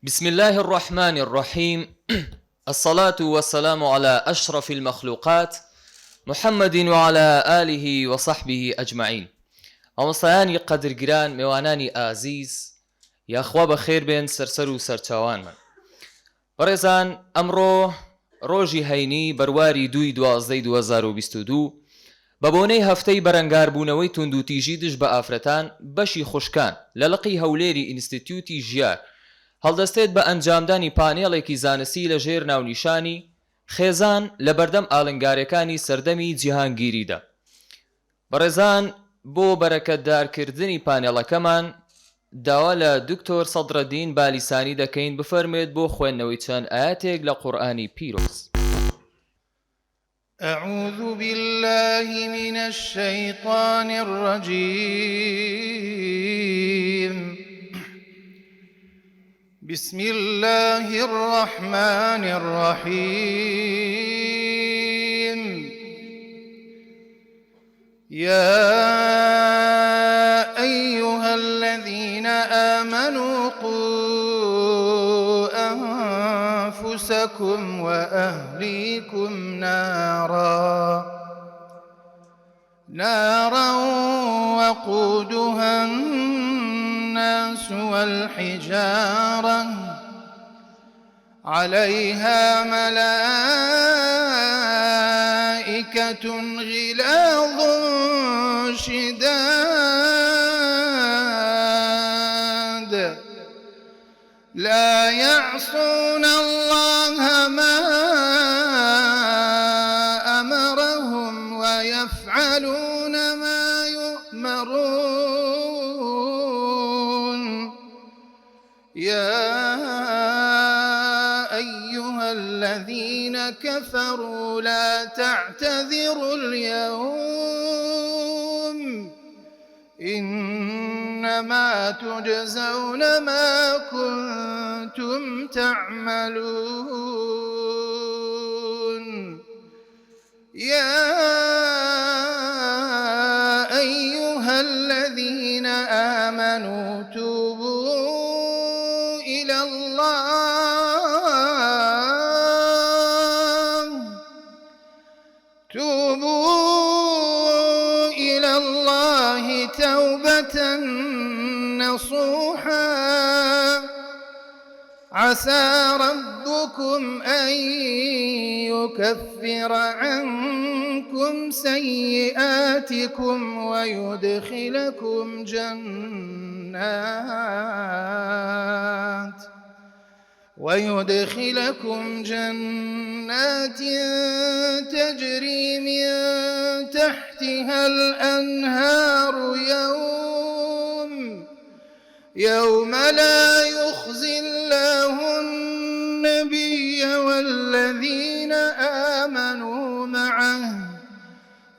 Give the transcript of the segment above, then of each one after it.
بسم الله الرحمن الرحيم. الصلاة والسلام على أشرف المخلوقات محمد وعلى آله وصحبه أجمعين. ئامۆستایانی قەدرگران، میوانانی ئازیز، یاخوا بە خێر بێن سەرسەر و سەرچاوان من. بەڕێزان، ئەمڕۆ ڕۆژی هەینی بەرواری 2/12/2022 بە بۆنەی هەفتەی بەرەنگاربوونەوەی توندوتیژی دژ بە ئافرەتان بەشی خوشکان لە لقی هەولێری ئینستیتیوتی ژیار هەڵدەستێت بە ئەنجامدانی پانێڵێکی زانستی لە ژێر ناونیشانی خێزان لە بەردەم ئاڵنگارەکانی سەردەمی جیهانگیریدا. بەڕێزان، بۆ بەرەکەتدارکردنی پانێڵەکەمان داوا لە دکتۆر سەدرەدین بالیسانی دەکەین بفەرمێت بۆ خوێندنەوەی چەند ئاەتێک لە قورئانی پیرۆز. أعوذ بالله من الشيطان الرجيم. بسم الله الرحمن الرحيم. يا أيها الذين آمنوا قوا أنفسكم وأهليكم نارا وقودها الناس والحجارة عليها ملائكة غلاظ شداد لا يعصون الله ما أمرهم ويفعلون ما يؤمرون. يا أيها الذين كفروا لا تعتذروا اليوم إنما تجزون ما كنتم تعملون. يا أيها الذين آمنوا توبوا إلى الله توبة نصوحا عسى ربكم أن يكفر عنكم سيئاتكم ويدخلكم جنات تجري من تحتها الأنهار يوم لا يخزي الله النبي والذين آمنوا معه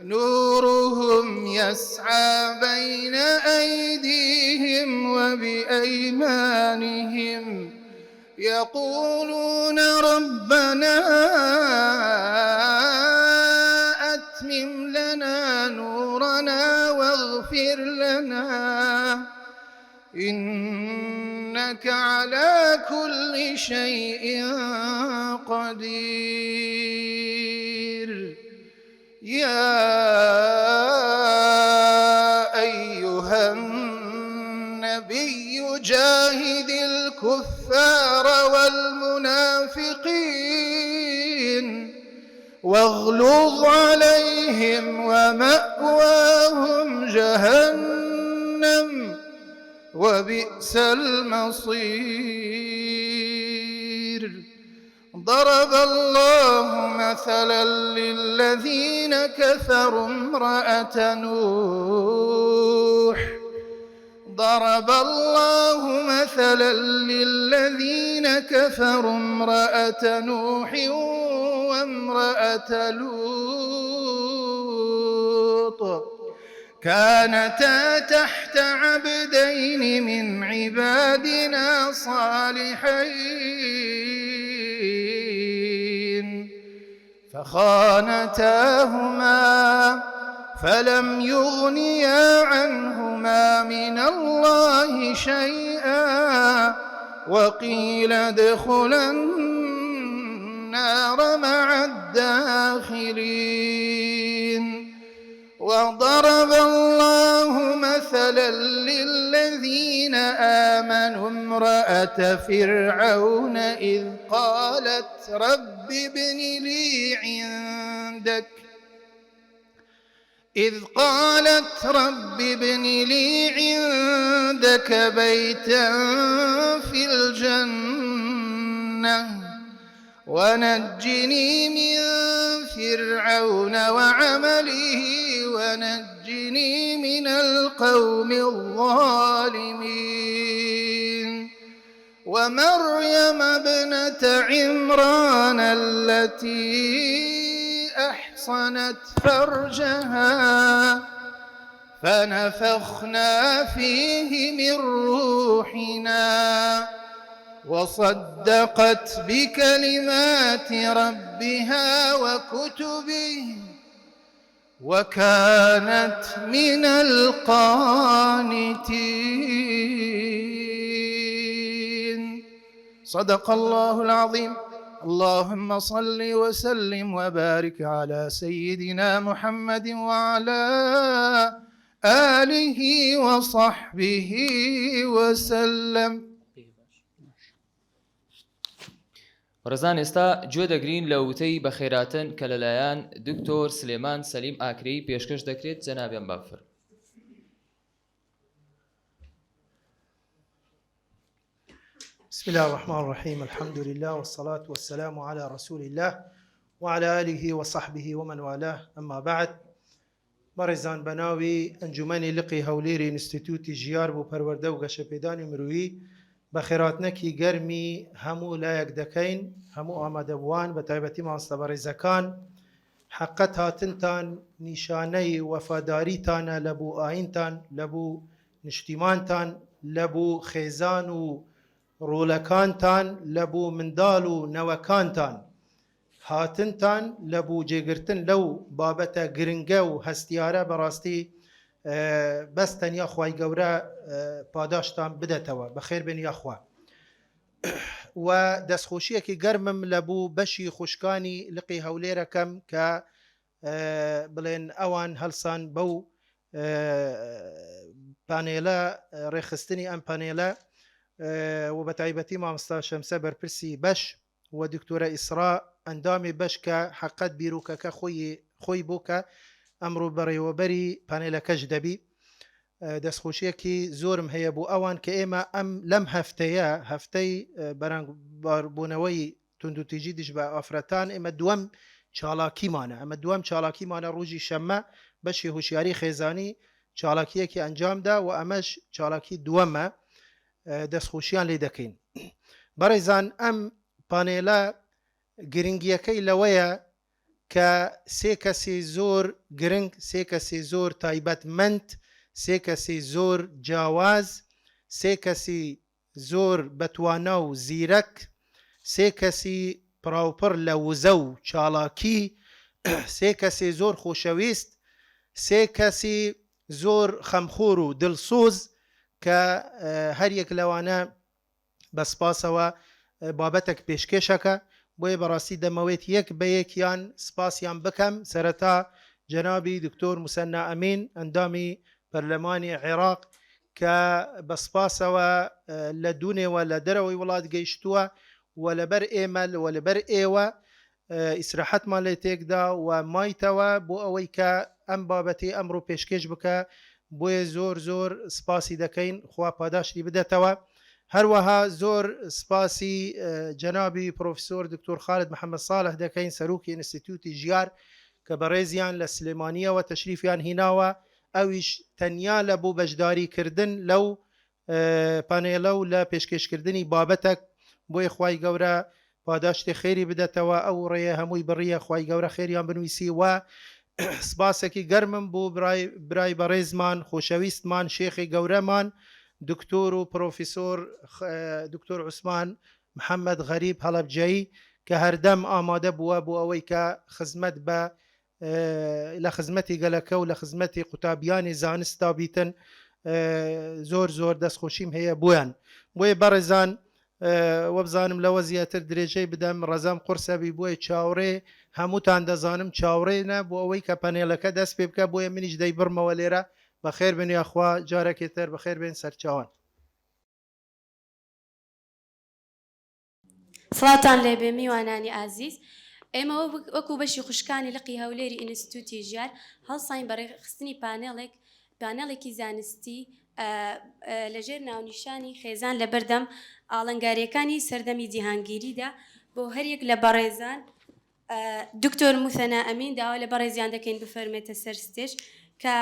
نورهم يسعى بين أيديهم وبأيمانهم يقولون ربنا أتمم لنا نورنا واغفر لنا إنك على كل شيء قدير. يا أيها النبي جاهد الكفار والمنافقين واغلظ عليهم ومأواهم جهنم وبئس المصير. ضرب الله مثلا للذين كفروا امرأة نوح ضرب الله مثلا للذين كفروا امرأة نوح وامرأة لوط كانتا تحت عبدين من عبادنا صالحين فخانتاهما فلم يغنيا عنهما من الله شيئا وقيل ادخلا النار مع الداخلين. وضرب الله مثلا للذين آمنوا امرأة فرعون إذ قالت رب ابن لي عندك بيتا في الجنة ونجني من فرعون وعمله ونجني من القوم الظالمين. ومريم ابنة عمران التي أحصنت فرجها فنفخنا فيه من روحنا وصدقت بكلمات ربها وكتبه وكانت من القانتين. صدق الله العظيم. اللهم صل وسلم وبارك على سيدنا محمد وعلى آله وصحبه وسلم. ڕزان ئێستا گوێ دەگرین لە وتەی بەخێراتن کە لەلایەن دکتۆر سلێمان سەلیم ئاکرەی پێشکەش دەکرێت. جەنابیان بافر. بسم الله الرحمن الرحيم. الحمد لله والصلاة والسلام على رسول الله وعلى آله وصحبه ومن والاه. أما بعد، بەڕێزان بەناوی ئەنجومەنی لقی هەولێری ئینستیتوتی ژیار بۆ پەروەردە و گەشەپێدانی مرۆیی بە خێراتنەکی گەرمی هەموو لایەک دەکەین. هەموو ئامادەبووان بە تایبەتی مامۆستا بەڕێزەکان، حەقەت هاتنتان نیشانەی وەفاداریتانە لە بوو ئاینتان، لە بوو نیشتیمانتان، لە بوو خێزان و ڕۆلەکانتان، لە بوو منداڵ و نەوەکانتان. هاتنتان لە بوو جێگرتن لەو بابەتە گرنگە و هەستیارە بەڕاستی بەس تەنیا خوای گەورە پاداشتان بدەتەوە. بەخێر بێن یاخوا. و دەستخۆشیەکی گەرمم لە بوو بەشی خوشکانی لقی هەولێرەکەم کە بڵێن ئەوان هەڵسان بەو پانێلە ڕێخستنی ئەم پانێلە و بە تایبەتی مامۆستا شەمسە بەرپرسی بەش و دکتۆرە ئیسرا ئەندامی بەش کە حەقەت بیرروکەکە خۆی بوو کە ئەمڕۆ بەڕێوەبەری پانێلەکەش دەبی. دەستخۆشیەکی زۆرم هەیە بۆ ئەوان کە ئێمە ئەم لەم هەفتەیە، هەفتەی بەرەنگباربوونەوەی توندوتیژی دژ بە ئافرەتان، ئێمە دووەم چاڵاکیمانە. ئەمە دووەم چاڵاکیمانە. ڕۆژی شەممە بەشی هوشیاری خێزانی چاڵاکیەکی ئەنجامدا و ئەمەش چاڵاکی دووەمە. دەستخۆشیان لێ دەکەین. بەڕێزان، ئەم پانێلە گرنگیەکەی لەوەیە کە سێ کەسی زۆر گرنگ، سێ کەسی زۆر تایبەتمەند، سێ کەسی زۆر جیاواز، سێ کەسی زۆر بەتوانە و زیرەک، سێ کەسی پراوپڕ لە وزە و چاڵاکی، سێ کەسی زۆر خۆشەویست، سێ کەسی زۆر خەمخۆر و دڵسۆز کە هەر یەک لەوانە بەسپاسەوە بابەتێک پێشکەشەکە. بۆیە بەڕاستی دەمەوێت یەک بە یەکیان سپاسیان بکەم. سەرەتا جەنابی دکتۆر موسەنا ئەمین، ئەندامی پەرلەمانی عێراق، کە بەسپاسەوە لە دوونێەوە لە دەرەوەی وڵات گەیشتووە و لەبەر ئێمە و لەبەر ئێوە ئیسراحەتمان لێ تێکدا و مایتەوە بۆ ئەوەی کە ئەم بابەتی ئەمڕۆ پێشکەش بکە. بۆیە زۆر زۆر سپاسی دەکەین. خوا پاداشتی بدەتەوە. هەروەها زۆر سپاسی جەنابی پرۆفسۆر دکتۆر خالد محەممەد ساڵح دەکەین، سەرۆکی ئینستیتوتی ژیار، کە بەڕێزیان لە سلێمانیەوە تەشریفیان هیناوە. ئەویش تەنیا لە بوو بەشداریکردن لەو پانێلە و لە پێشکەشکردنی بابەتێک. بۆیە خوای گەورە پاداشتی خێری بدەتەوە. ئەو ڕێیە هەمووی بڕیە. خوای گەورە خێریان بنویسی. و سپاسێکی گەرمم بۆ برای بەڕێزمان، خۆشەویستمان، شێخی گەورەمان، دکتۆر و پرۆفیسۆر دکتۆر عوسمان محەممەد غەریب هەڵەبجەیی، کە هەردەم ئامادە بووە بۆ ئەوەی کە خزمەت بە لە خزمەتی گەلەکە و لە خزمەتی قوتابیانی زانستا بیتن. زۆر زۆر دەستخۆشیم هەیە بۆیان. بۆیە بەڕێزان، وەبزانم لەوە زیاتر درێژەی بدەم ڕەزام قورسەبی بۆی چاوڕێ هەمووتان دەزانم چاوڕێنە بۆ ئەوەی کە پەنێلەکە دەست پێ بکە بۆیە منیش دەیبڕمەوە لێرە بەخێر بن یاخوا جارێکێتر بەخێر بێن سەرچاوان. سڵاتان لێبێ میوانانی ئازیز، ئێمە وەکو بەشی خوشکانی لقی هەولێری ئینستیتوتی ژیار هەڵساین بەڕێخستنی پانێڵێکی زانستی لەژێر ناونیشانی خێزان لە بەردەم ئاڵنگاریەکانی سەردەمی جیهانگیریدا بۆ هەریەک لە بەڕێزان دکتۆر موسەنا ئەمین داوا لە بەڕێزیان دەکەین بفەرمێتە سەر ستێژ کە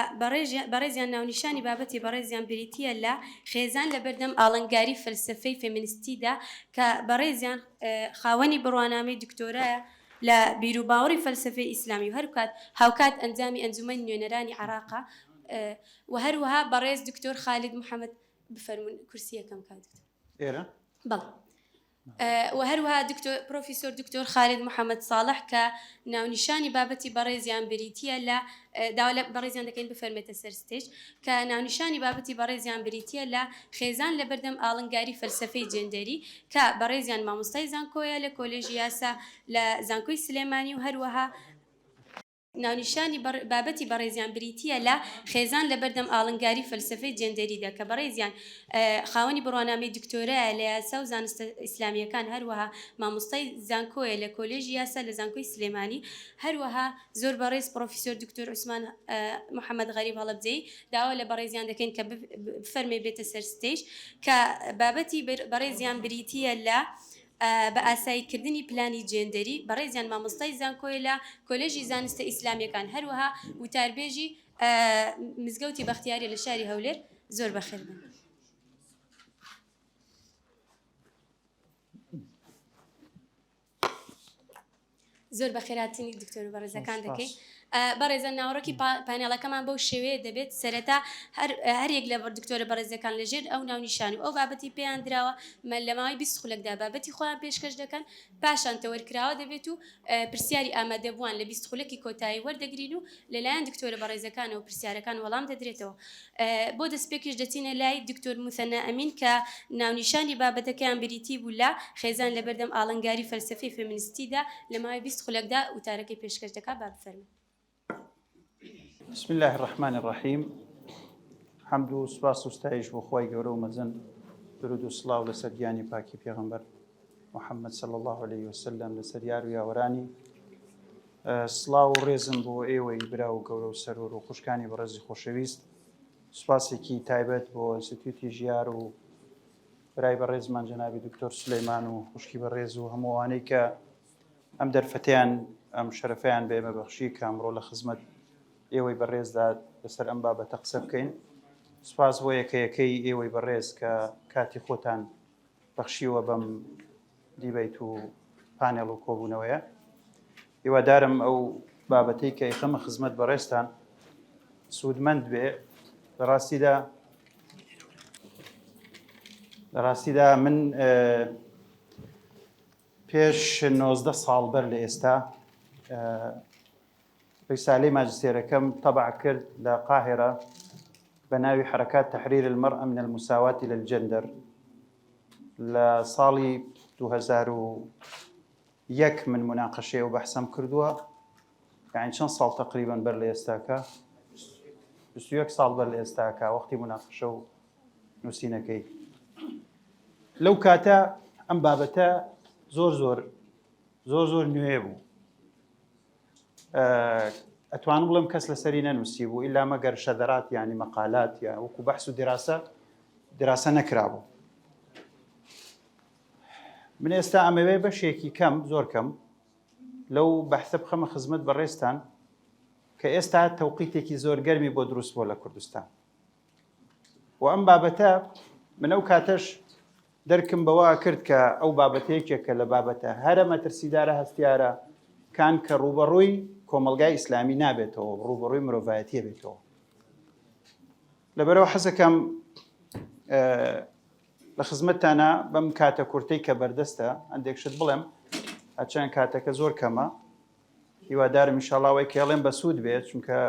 بەڕێزیان ناونیشانی بابەتی بەڕێزیان بریتیە لە خێزان لە بەردەم ئاڵنگاری فەلسفەی فێمینیستیدا کە بەڕێزیان خاوەنی بڕوانامەی دکتۆرایە لە بیرروباوەڕی فەلسفەی ئیسلامی و هەروکات هاوکات ئەنجامی ئەنجومەن نوێنەرانی عراقا و هەروەها بەڕێز دکتۆر خالید محەممەد بفەرمون کورسیەکەم کات ئێرە بەڵ و هەروەها پرۆفیسۆر دکتۆر خالید محەممەد ساڵح کە ناونیشانی بابەتی بەڕێزیان بریتیە لە داوا لە بەڕێزیان دەکەین بفەرمێتە سەر ستێژ کە ناونیشانی بابەتی بەڕێزیان بریتیە لە خێزان لە بەردەم ئاڵنگاری فەلسفەی جێندەری کە بەڕێزیان مامۆستای زانکۆیە لە کۆلێژی یاسا لە زانکۆی سلێمانی و هەروەها ناونیشانی بابەتی بەڕێزیان بریتیە لە خێزان لە بەردەم ئاڵنگاری فەلسفەی جێندەریدا کە بەڕێزیان خاوەنی بڕوانامەی دکتۆرایە لە یاسا و زانستە ئیسلامیەکان هەروەها مامۆستای زانکۆیە لە کۆلێژی یاسا لە زانکۆی سلێمانی هەروەها زۆر بەڕێز پرۆفیسۆر دکتۆر عوسمان محەممەد غەریب هەڵەبجەی داوا لە بەڕێزیان دەکەین کە بفەرمێ بێتە سەر ستێژ کە بابەتی بەڕێزیان بریتیە لە بە ئاساییکردنی پلانی جێندەری بەڕێزیان مامۆستای زانکۆی لە کۆلێژی زانستە ئیسلامیەکان هەروەها وتاربێژی مزگەوتی بەختیاری لە شاری هەولێر زۆر بەخێر بن. زۆر بەخێراتنی دکتۆر بەڕێزەکان دەکەین. بەڕێزە ناوڕۆکی پانێڵەکەمان بەو شێوەیە دەبێت سەرەتا هەرێک لە دکتۆرە بەڕێزەکان لەژێر ئەو ناونیشان و ئەو بابەتی پێیان درراوە لە ماوەی 20 خولەکدا بابەتی خۆیان پێشکەش دەکەن پاشان تەوەرکراوە دەبێت و پرسیاری ئامادەبووان لە 20 خولەکی کۆتایی وەردەگرین و لەلایەن دکتۆرە بەڕێزەکانەوە پرسیارەکان وەڵام دەدرێتەوە. بۆ دەستپێکیش دەچینە لای دکتۆر موسەنا ئەمین کە ناونیشانی بابەتەکەیان بریتی بوو لە خێزان لە بەردەم ئاڵنگاری فەلسفەی فێمینیستیدا لە ماوەی 20 خولەکدا وتارەکەی پێشکەش دەکات با بفەرمێن. بسم الله الرحمن الرحيم حمد و سپاس و ستایش بۆ خۆی گەورە و مەزن درود و سڵاو لەسەر گیانی پاکی پێغەمبەر محەممەد صلی الله عليه وسلم لەسەر یار و یاوەرانی سڵاو و ڕێزم بۆ ئێوەی برا و گەورە و سەرۆر و خوشکانی بەڕێزی خۆشەویست سوپاسێکی تایبەت بۆ ئینستیتوتی ژیار و برای بەڕێزمان جەنابی دکتۆر سلەیمان و خوشکی بەڕێز و هەمووانەی کە ئەم دەرفەتیان ئەم شەرەفەیان بە ئێمە بەخشی کە ئەمڕۆ لە خزمەت ئێوەی بەڕێزدا لەسەر ئەم بابەتە قسە بکەین. سوپاس بۆ یەکەیەکەی ئێوەی بەڕێز کە کاتی خۆتان بەخشیوە بەم دیبەیت و پانێڵ و کۆبوونەوەیە. هیوادارم ئەو بابەتەی کە ئیخەمە خزمەت بەڕێزتان سوودمەند بێ. لە ڕاستیدا من پێش 19 ساڵ بەر لە ئێستا رسالەی ماجستێرەکەم طبع کرد لە قاهرە بە ناوی حركات تحرير المرأة من المساواة إلى الجندر لە ساڵی 2001 من مناقشەیە و بەحسەم کردووە یعنی چەند ساڵ تقریبا بەر لە ئێستاکە 21 ساڵ بەر لە ئێستاکە وەختی مناقشە و نووسینەکەی. لەو کاتە ئەم بابەتە زۆر نوێ بوو. ئەتوانم بڵێم کەس لەسەری نەنووسی بوو ئیلا مەگەر شەدەرات یعنی مەقالات یا وەکو بەحس و دراسە نەکرابوو. من ئێستا ئەمەوێ بەشێکی کەم زۆر کەم لەو بەحسە بخەمە خزمەت بەڕێزتان کە ئێستا تەوقیتێکی زۆر گەرمی بۆ دروست بۆ لە کوردستان و ئەم بابەتە من ئەو کاتەش دەرکم بەوە کرد کە ئەو بابەتەیەکێکە لە بابەتە هەرە مەترسیدارە هەستیارە کان کە ڕوبەڕووی کۆمەلگای ئیسلامی نابێتەوە ڕوبەڕووی مرۆڤایەتیە بێتەوە. لەبەرەوە حەزەکەم لە خزمەتتانە بەم کاتە کورتەی کە بەردەستە ئەندێک شت بڵێم هەرچەند کاتەکە زۆر کەمە هیوادارم ئینشاڵڵا ئەوەی کێڵێم بە سوود بێت چونکە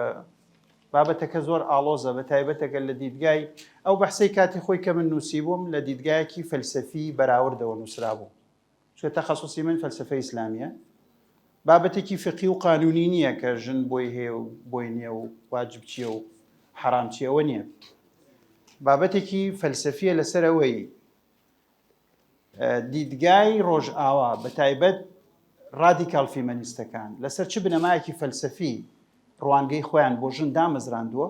بابەتەکە زۆر ئاڵۆزە بە تایبەتەکە لە دیدگای ئەو بەحسەی کاتی خۆی کە من نووسی بووم لە دیدگایەکی فەلسەفی بەراوردەوە نووسرا بوو چۆ تەخەسوسی من فەلسەفەی ئیسلامیە بابەتێکی فقی و قانونی نییە کە ژن بۆی هەیە و بۆی نییە و واجب چییە و حرام چیەوە نییە بابەتێکی فەلسەفیە لەسەرەوەی دیدگای ڕۆژئاوا بە تایبەت ڕادیکال فیمەنیستەکان لەسەر چ بنەمایەکی فەلسەفی ڕوانگەی خۆیان بۆ ژن دامەزراندووە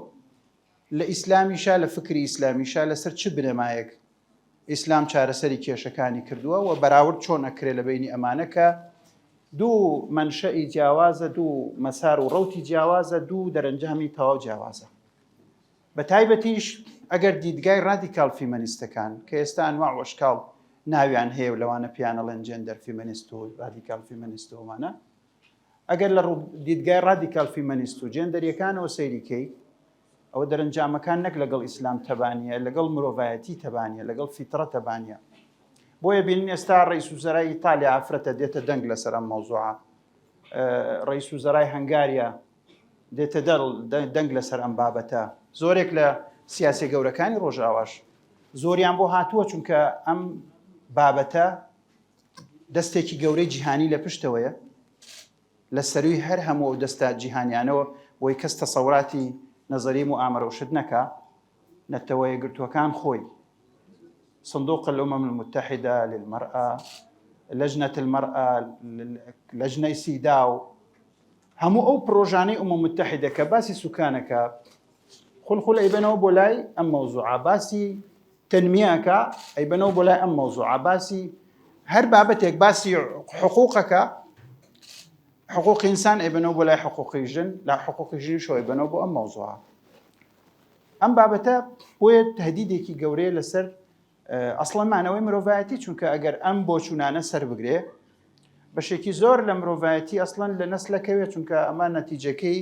لە ئیسلامیشا لە فکری ئیسلامیشا لەسەر چ بنەمایەک ئیسلام چارەسەری کێشەکانی کردووە و بەراورد چۆن ئەکرێ لە بینی ئەمانەکە دوو منشەئی جیاوازە دوو مەسار و ڕەوتی جیاوازە دوو دەرەنجامی تەواو جیاوازە بە تایبەتیش ئەگەر دیدگای ڕادیکال فیمەنیستەکان کە ئێستا ئەنواع و ئەشکاڵ ناویان هەیە و لەوانە پیانەڵێن جێندەر فیمەنیست و ڕادیکال فیمەنیستەوەمانە ئەگەر لە دیدگای ڕادیکال فیمەنیست و جێندەریەکانەوە سەیریکەی ئەوە دەرەنجامەکان نەک لەگەڵ ئیسلام تەبانیە لەگەڵ مرۆڤایەتی تەبانیە لەگەڵ فیترە تەبانیە بۆیە بینین ئێستا ڕئیس وزەرای ئیتالیا ئافرەتە دێتە دەنگ لەسەر ئەم مەوزوعە ڕئیس وزەرای هەنگاریا دێتە دەنگ لەسەر ئەم بابەتە زۆرێک لە سیاسی گەورەکانی ڕۆژاواش زۆریان بۆ هاتووە چونکە ئەم بابەتە دەستێکی گەورەی جیهانی لە پشتەوەیە لە سەروی هەر هەموو ئەو دەستە جیهانیانەوە بۆی کەس تەسەوراتی نەزەری مؤامرە و شت نەکا نەتەوە یەکگرتووەکان خۆی صندوق الأمم المتحدة للمرأة لجنة المرأة لجنة سيداو همو أو بروجاني أمم متحدة كباسي سكانك خل أي بنو بولاي أم موضوع باسي تنميهك أي بنو بولاي أم موضوع باسي هر بابتك باسي حقوقك حقوق إنسان أي بنو بولاي حقوق جن لا حقوق جن شو أي بنو بو أم موضوع أم بابتا بوي تهديدك جوري لسر ئەسڵەن مانەوەی مرۆڤایەتی چونکە ئەگەر ئەم بۆچوونانە سەر بگرێ بەشێکی زۆر لە مرۆڤایەتی ئەسڵەن لە نەسلەکەوێت چونکە ئەمە نەتیجەکەی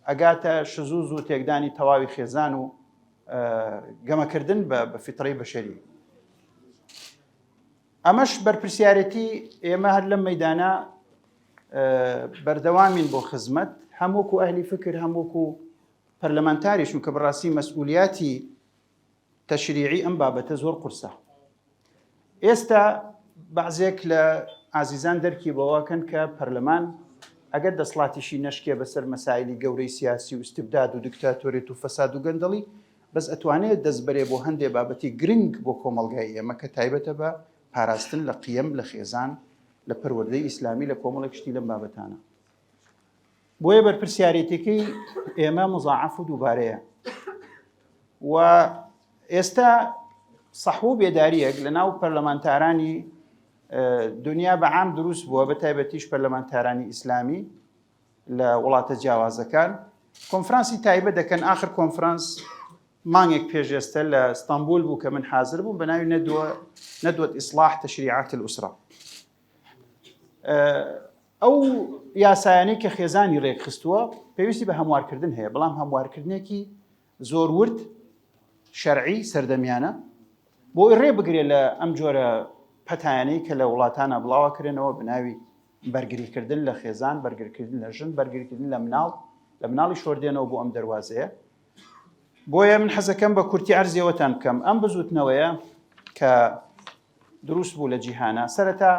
ئەگاتە شزوز و تێکدانی تەواوی خێزان و گەمەکردن بە فیتڕەی بەشەری ئەمەش بەرپرسیارەتی ئێمە هەر لەم مەیدانە بەردەوامین بۆ خزمەت هەمووکو ئەهلی فکر هەمووکو پەرلەمانتاری چونکە بەڕاستی مەسئولیاتی تەشریعی ئەم بابەتە زۆر قورسە ئێستا بەعزێک لە ئازیزان دەرکی بەوەکەن کە پەرلەمان ئەگەر دەسڵاتیشی نەشکێ بەسەر مەسایلی گەورەی سیاسی و استبداد و دیکتاتۆریەت و فەساد و گەندەڵی بەس ئەتوانێت دەستبەرێ بۆ هەندێک بابەتی گرنگ بۆ کۆمەڵگای ئێمە کە تایبەتە بە پاراستن لە قیەم لە خێزان لە پەروەردەی ئیسلامی لە کۆمەڵێک شتی لەم بابەتانە بۆیە بەرپرسیارەتەکەی ئێمە مزاعەف و دووبارەیە و ئێستا سەحوو بێداریەک لە ناو پەرلەمانتارانی دنیا بەعام دروست بووە بە تایبەتیش پەرلەمانتارانی ئیسلامی لە وڵاتە جیاوازەکان کۆنفرانسی تایبەت دەکەن ئاخر کۆنفرانس مانگێک پێش ئێستا لە ئستانبول بوو کە من حاضر بووم بە ناوی نەدوەت ئیسلاح تەشریعات الئوسرە ئەو یاسایانەی کە خێزانی ڕێکخستووە پێویستی بە هەموارکردن هەیە بەڵام هەموارکردنێکی زۆر ورد شەرعی سەردەمیانە بۆی ڕێ بگرێت لە ئەم جۆرە پەتایانەی کە لە وڵاتانە بڵاوکردنەوە بناوی بەرگریکردن لە خێزان بەرگریکردن لە ژن بەرگریکردن لە مناڵی شۆردێنەوە بۆ ئەم دەواازەیە بۆیە من حەزەکەم بە کورتی عەرزیەوەتان بکەم ئەم بزوتنەوەیە کە دروست بوو لە جیهانە سەرەتا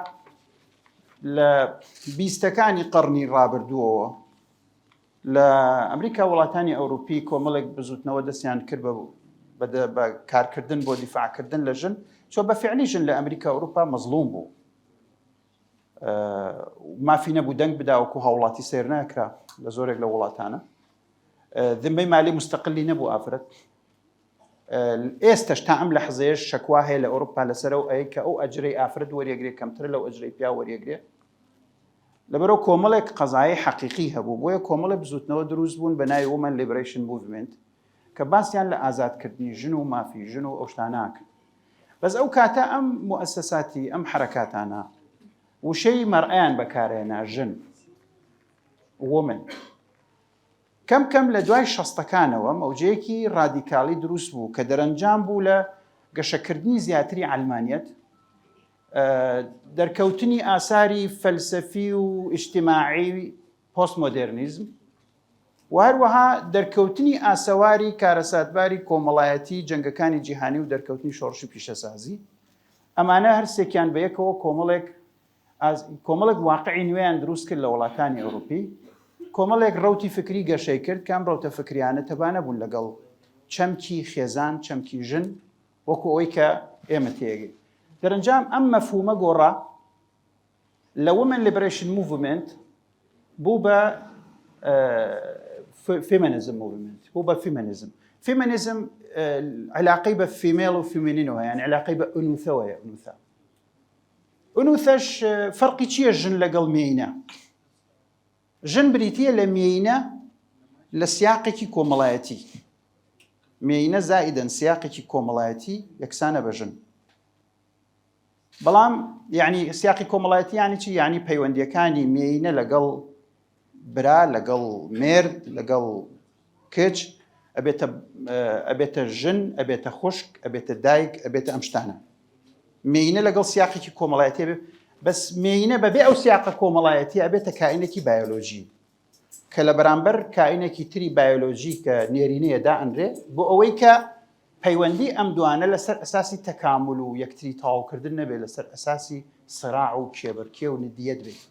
لە بیستەکانی قەڕنی ڕابردووەوە لە ئەمریکا وڵاتانی ئەوروپی کۆمەڵێک بزوتنەوە دەستیان کرد بە کارکردن بۆ دیفاعکردن لە ژن چۆ بە فعلی ژن لە ئەمریکا ئەوروپا مەزڵوم بوو مافی نەبوو دەنگ بداوەکو هاوڵاتی سیر ناکرا لە زۆرێک لە وڵاتانە ذمەی مالی مستەقلی نەبوو ئافرەت ئێستش تا ئەم لە حەزەیەش شەکوا هەیە لە ئەوروپا لەسەر ئەو ئەی کە ئەو ئەجرەی ئافرەت وەریەگرێ کەمتر لەو ئەجرەی پیا وەریەگرێ لەبەرەوە کۆمەڵێک قەزایی حەقیقی هەبوو بۆیە کۆمەڵێک بزوتنەوە دروست بوون بە ناوی وومەن لیبریشن موڤمنت کە باسییان لە ئازادکردنی ژن و مافی ژن و ئەو شتاناکە بەس ئەو کاتە ئەم موسساتی ئەم حرەکاتانە وشەی مەرئیان بەکارهێنا ژن وومن کەم لە دوای شەستەکانەوە مەوجەیەکی ڕادیکاڵی دروست بوو کە دەرەنجام بوو لە گەشەکردنی زیاتری عەلمانیەت دەرکەوتنی ئاساری فەلسەفی و ئیجتیماعی پۆست مۆدێرنیزم و هەروەها دەرکەوتنی ئاسەواری کارەساتباری کۆمەڵایەتی جەنگەکانی جیهانی و دەرکەوتنی شۆڕشی پیشەسازی ئەمانە هەرسێکیان بە یەکەوە کۆمەڵێک واقعی نوێیان دروست کرد لە وڵاتانی ئەوروپی کۆمەڵێک ڕەوتی فکری گەشەی کرد کام ڕەوتە فکریانە تەبانە بوون لەگەڵ چەمکی خێزان چەمکی ژن وەکو ئەوەی کە ئێمە تێگەین دەرەنجام ئەم مەفهومە گۆڕا لە Women Liberation Movement بوو بە فيمينيزم موفمنت بوو بە فيمينيزم علاقەی بە فیمێڵ و فیمینینەوە یعنی علاقەی بە ئونوثەوەیە ئونوثەش فەرقی چییە ژن لەگەڵ مێینە ژن بریتیە لە مێینە لە سیاقێکی کۆمەڵایەتی مێینە زائیدەن سیاقێکی کۆمەڵایەتی یەکسانە بە ژن بەڵام یعنی سیاقی کۆمەڵایەتی یعنی چی یعنی پەیوەندیەکانی مێینە لەگەڵ برا لەگەڵ مێرد لەگەڵ کچ ئەبێتە ژن ئەبێتە خوشک ئەبێتە دایک ئەبێتە ئەم شتانە مێینە لەگەڵ سیاقێکی کۆمەڵایەتی بەس مێینە بەبێ ئەو سیاقە کۆمەڵایەتی ئەبێتە کائینێکی بایۆلۆژی کە لە بەرامبەر کائینێکی تری بایۆلۆژی کە نێرینەیە دائەنرێ بۆ ئەوەی کە پەیوەندی ئەم دوانە لەسەر ئەساسی تەکامل و یەکتری تەواوکردن نەبێت لەسەر ئەساسی سراع و کێبەرکێ و ندیەت بێت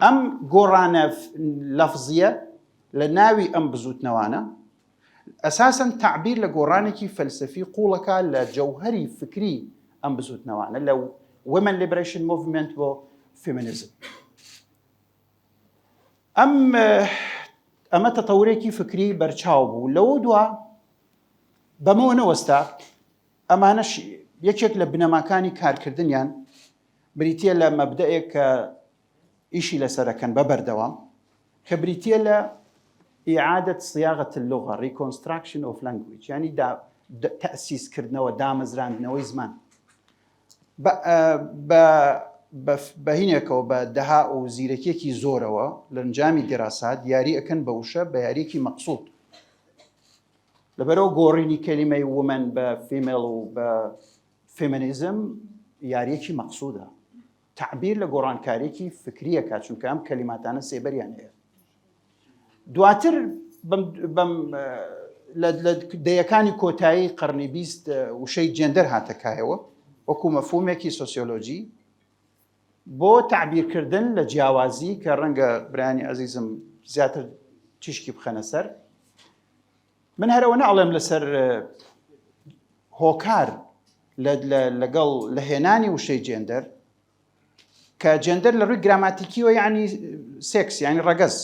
ئەم گۆڕانە لەفزیە لە ناوی ئەم بزوتنەوانە ئەساساً تعبیر لە گۆڕانێکی فەلسەفی قوڵەکە لە جەوهەری فکری ئەم بزوتنەوانە لە Women Liberation Movement بۆ فيمينيزم ئەمە تەتەورێکی فکری بەرچاو بوو لەوە دووە بەمەوە نەوەستا ئەمانەش یەکێک لە بنەماکانی کارکردنیان بریتیە لە مەبدەیەک کە ئیشی لەسەرەکەن بە بەردەوام کە بریتیە لە إعادة صياغة اللغة reconstruction of language يعني تأسيسکردنەوە دامەزراندنەوەی زمان بەهینێکەوە بە دەها و زیرەکێکی زۆرەوە لە ئەنجامی دیراسات یاری ئەکەن بە وشە بە یاریەکی مەقسوود لەبەرەوە گۆڕینی کەلیمەی ومن بە فیمێڵ و بە فێمینیزم یاریەکی مەقسوودە تعبیر لە گۆڕانکاریەکی فکریەکە چونکە ئەم کەلیماتانە سێبەریان هەیە دواتر لە دەیەکانی کۆتایی قەرنی 20 وشەی جێندەر هاتەکایەوە وەکو مەفهومێکی سۆسیۆلۆژی بۆ تعبیرکردن لە جیاوازی کە ڕەنگە برانی عەزیزم زیاتر تیشکی بخەنە سەر من هەرەوە نەڵێم لەسەر هۆکار لەگەڵ لە هێنانی وشەی جێندەر کە جێندەر لە ڕووی گراماتیکیەوە یعنی سێکس یعنی ڕەگەز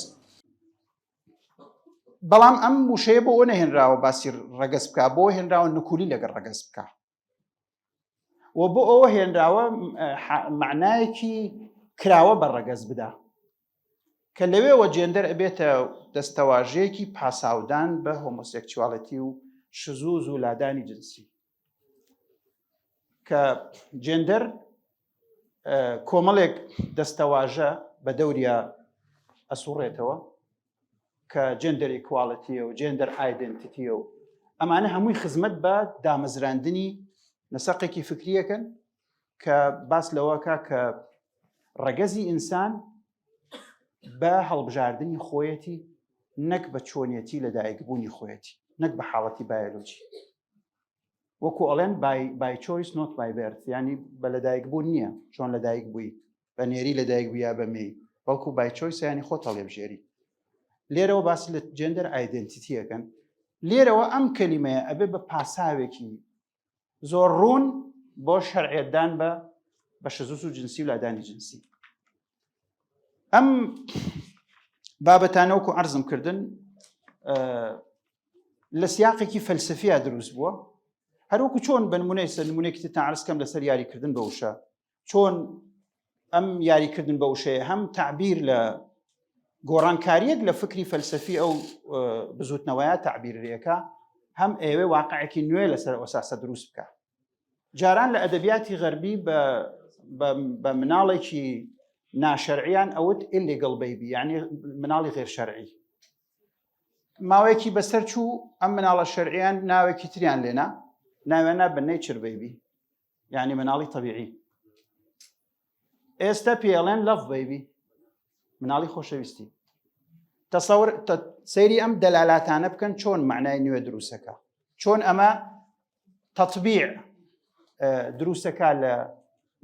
بەڵام ئەم وشەیە بۆ ئەوە نەهێنراوە باسی ڕەگەز بکە بۆ هێنراوە نکولی لەگەڵ ڕەگەز بکە و بۆ ئەوە هێنراوە معنایەکی کراوە بە ڕەگەز بدا کە لەوێەوە جێندەر ئەبێتە دەستەواژەیەکی پاساودان بە هۆمۆسێکچواڵەتی و شزوز و لادانی جنسی کە جێندەر کۆمەڵێک دەستەواژە بە دەوریا ئەسوڕێتەوە کە جێندەر ئیکواڵەتیە و جێندەر ئایدنتیتیە و ئەمانە هەمووی خزمەت بە دامەزراندنی نەسەقێکی فکریەکەن کە باس لەوەکە کە ڕەگەزی ئینسان بە هەڵبژاردننی خۆیەتی نەک بە چۆنیەتی لە دایکبوونی خۆیەتی نەک بە حاڵەتی بایۆلۆجی وەکو ئەڵێن by choice not by birth یعنی بە لەدایکبوون نییە چۆن لەدایک بووی بە نێری لەدایک بوویا بە مێی بەڵکو by choice ینی خۆت هەڵێبژێری لێرەوە باسی لە جێندەر ئایدنتیتیەکەن لێرەوە ئەم کەلیمەیە ئەبێ بە پاساوێکی زۆر ڕوون بۆ شەرعێدان بە شەزوس و جنسی و لادانی جنسی ئەم بابەتانە وەکو عەرزم کردن لە سیاقێکی فەلسەفیە دروست بووە هەروەکو چۆن بە نمونەیەکی ترتان عەرز کەم لەسەر یاریکردن بە وشە چۆن ئەم یاریکردن بە وشەیە هەم تعبیر لە گۆڕانکاریەک لە فکری فەلسەفی ئەو بزوتنەوەیە تعبیرەکە هەم ئێوێ واقعێکی نوێ لەسەر ئەساسە دروست بکە جاران لە ئەدەبیاتی غەربی بە مناڵێکی ناشەرعیان ئەوت illegal baby یعنی مناڵی غێر شەرعی ماوەیەکی بەسەر چوو ئەم مناڵە شەرعیان ناوێکی تریان لێنا ناوێنە بە nature baby یعنی مناڵی طەبیعی ئێستا پێڵێن love baby مناڵی خۆشەویستی سەیری ئەم دەلالاتانە بکەن چۆن معنای نوێ دروستەکە، چۆن ئەمە تەطبیع دروستەکە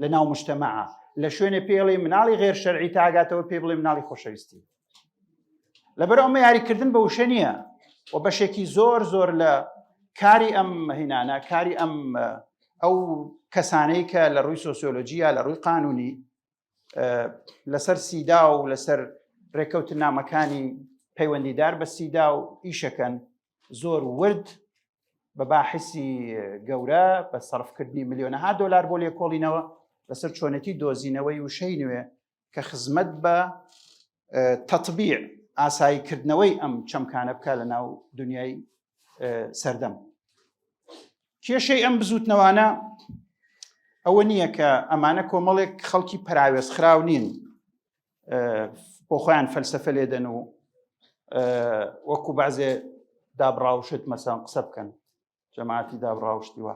لە ناو مجتەمەعە، لە شوێنێ پێڵێ مناڵی غێر شەرعی تاگاتەوە پێ بڵێ مناڵی خۆشەویستی. لەبەر ئەمە یاریکردن بە وشە نییە و بەشێکی زۆر لە کاری ئەم هینانە، کاری ئەو کەسانەی کە لە ڕووی سۆسیۆلۆژیە، لە ڕووی قانونی لەسەر سیدا و لەسەر ڕێکەوتن نامەکانی پەیوەندیدار بە سیدا و ئیشەکەن زۆر ورد بە باحسی گەورە بە سەرفکردنی ملیۆنەها دۆلار بۆ لێکۆڵینەوە لەسەر چۆنەتی دۆزینەوەی وشەی نوێ کە خزمەت بە تەطبیع ئاساییکردنەوەی ئەم چەمکانە بکە لە ناو دنیای سەردەم. کێشەی ئەم بزوتنەوانە ئەوە نییە کە ئەمانە کۆمەڵێک خەڵکی پراوێزخراو نین بۆ خۆیان فەلسەفە لێدەن و وەکو بەعزێ دابڕاوشت مەسەڵەن قسە بکەن جەماعەتی دابڕاوشتیوە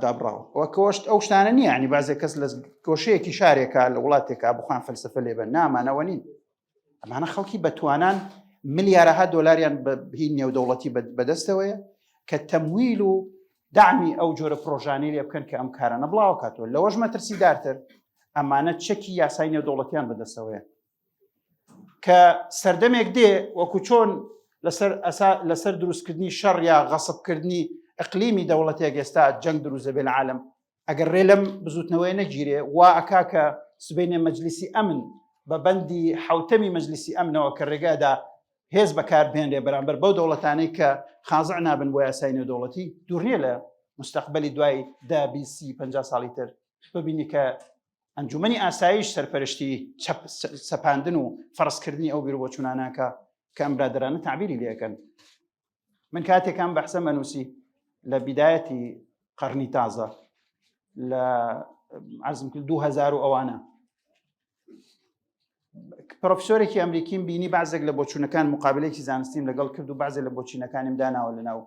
دابڕاو وەکەوەشت ئەو شتانە نییە، ینی بازێ کەس لە گۆشەیەکی شارێکە لە وڵاتێکا بخوان فەلسەفە لێبن، نامانەوە نین. ئەمانە خەڵکی بەتوانان ملیارەها دۆلاریان بهی نێودەوڵەتی بەدەستەوەیە کە تەمویل و دامی ئەو جۆرە پرۆژانەی لێ بکەن کە ئەم کارانە بڵاو کاتەوە. لەوەش مەترسیدارتر ئەمانە چەکی یاسای نێودەوڵەتیان بەدەستەوەیە کە سەردەمێک دێ وەکو چۆن لەسەر دروستکردنی شەڕ یا غەسبکردنی ئەقلیمی دەوڵەتێک ئێستا جەنگ دروست دەبێت لە عالەم، ئەگەر ڕێ لەم بزوتنەوەی نەگیرێ وا ئەکا کە سبەینێ مەجلیسی ئەمن بە بەندی حوتەمی مەجلیسی ئەمنەوە کە ڕێگادا هێز بەکاربێنرێ بەرامبەر بەو دەوڵەتانەی کە خازع نابن بۆ یاسای نێودەوڵەتی، دوورنیە لە مستەقبەلی دوای 10-20-50 ساڵی تر ببینی کە ئەنجومەنی ئاسایش سەرپەرشتی سەپاندن و فەرزکردنی ئەو بیرۆچوونانەکە کە ئەم برادرانە تعبیری لێەکەن. من کاتێکم بەحسە مەنووسی لە بیدایەتی قەرنی تازە لە عەرزم کرد 2000 و ئەوانە پرۆفسۆرێکی ئەمریکیم بینی بەعزێک لە بۆچوونەکان مقابلەیەکی زانستیم لەگەڵ کرد و بەعزێک لە بۆچینەکانیم داناوە لەناو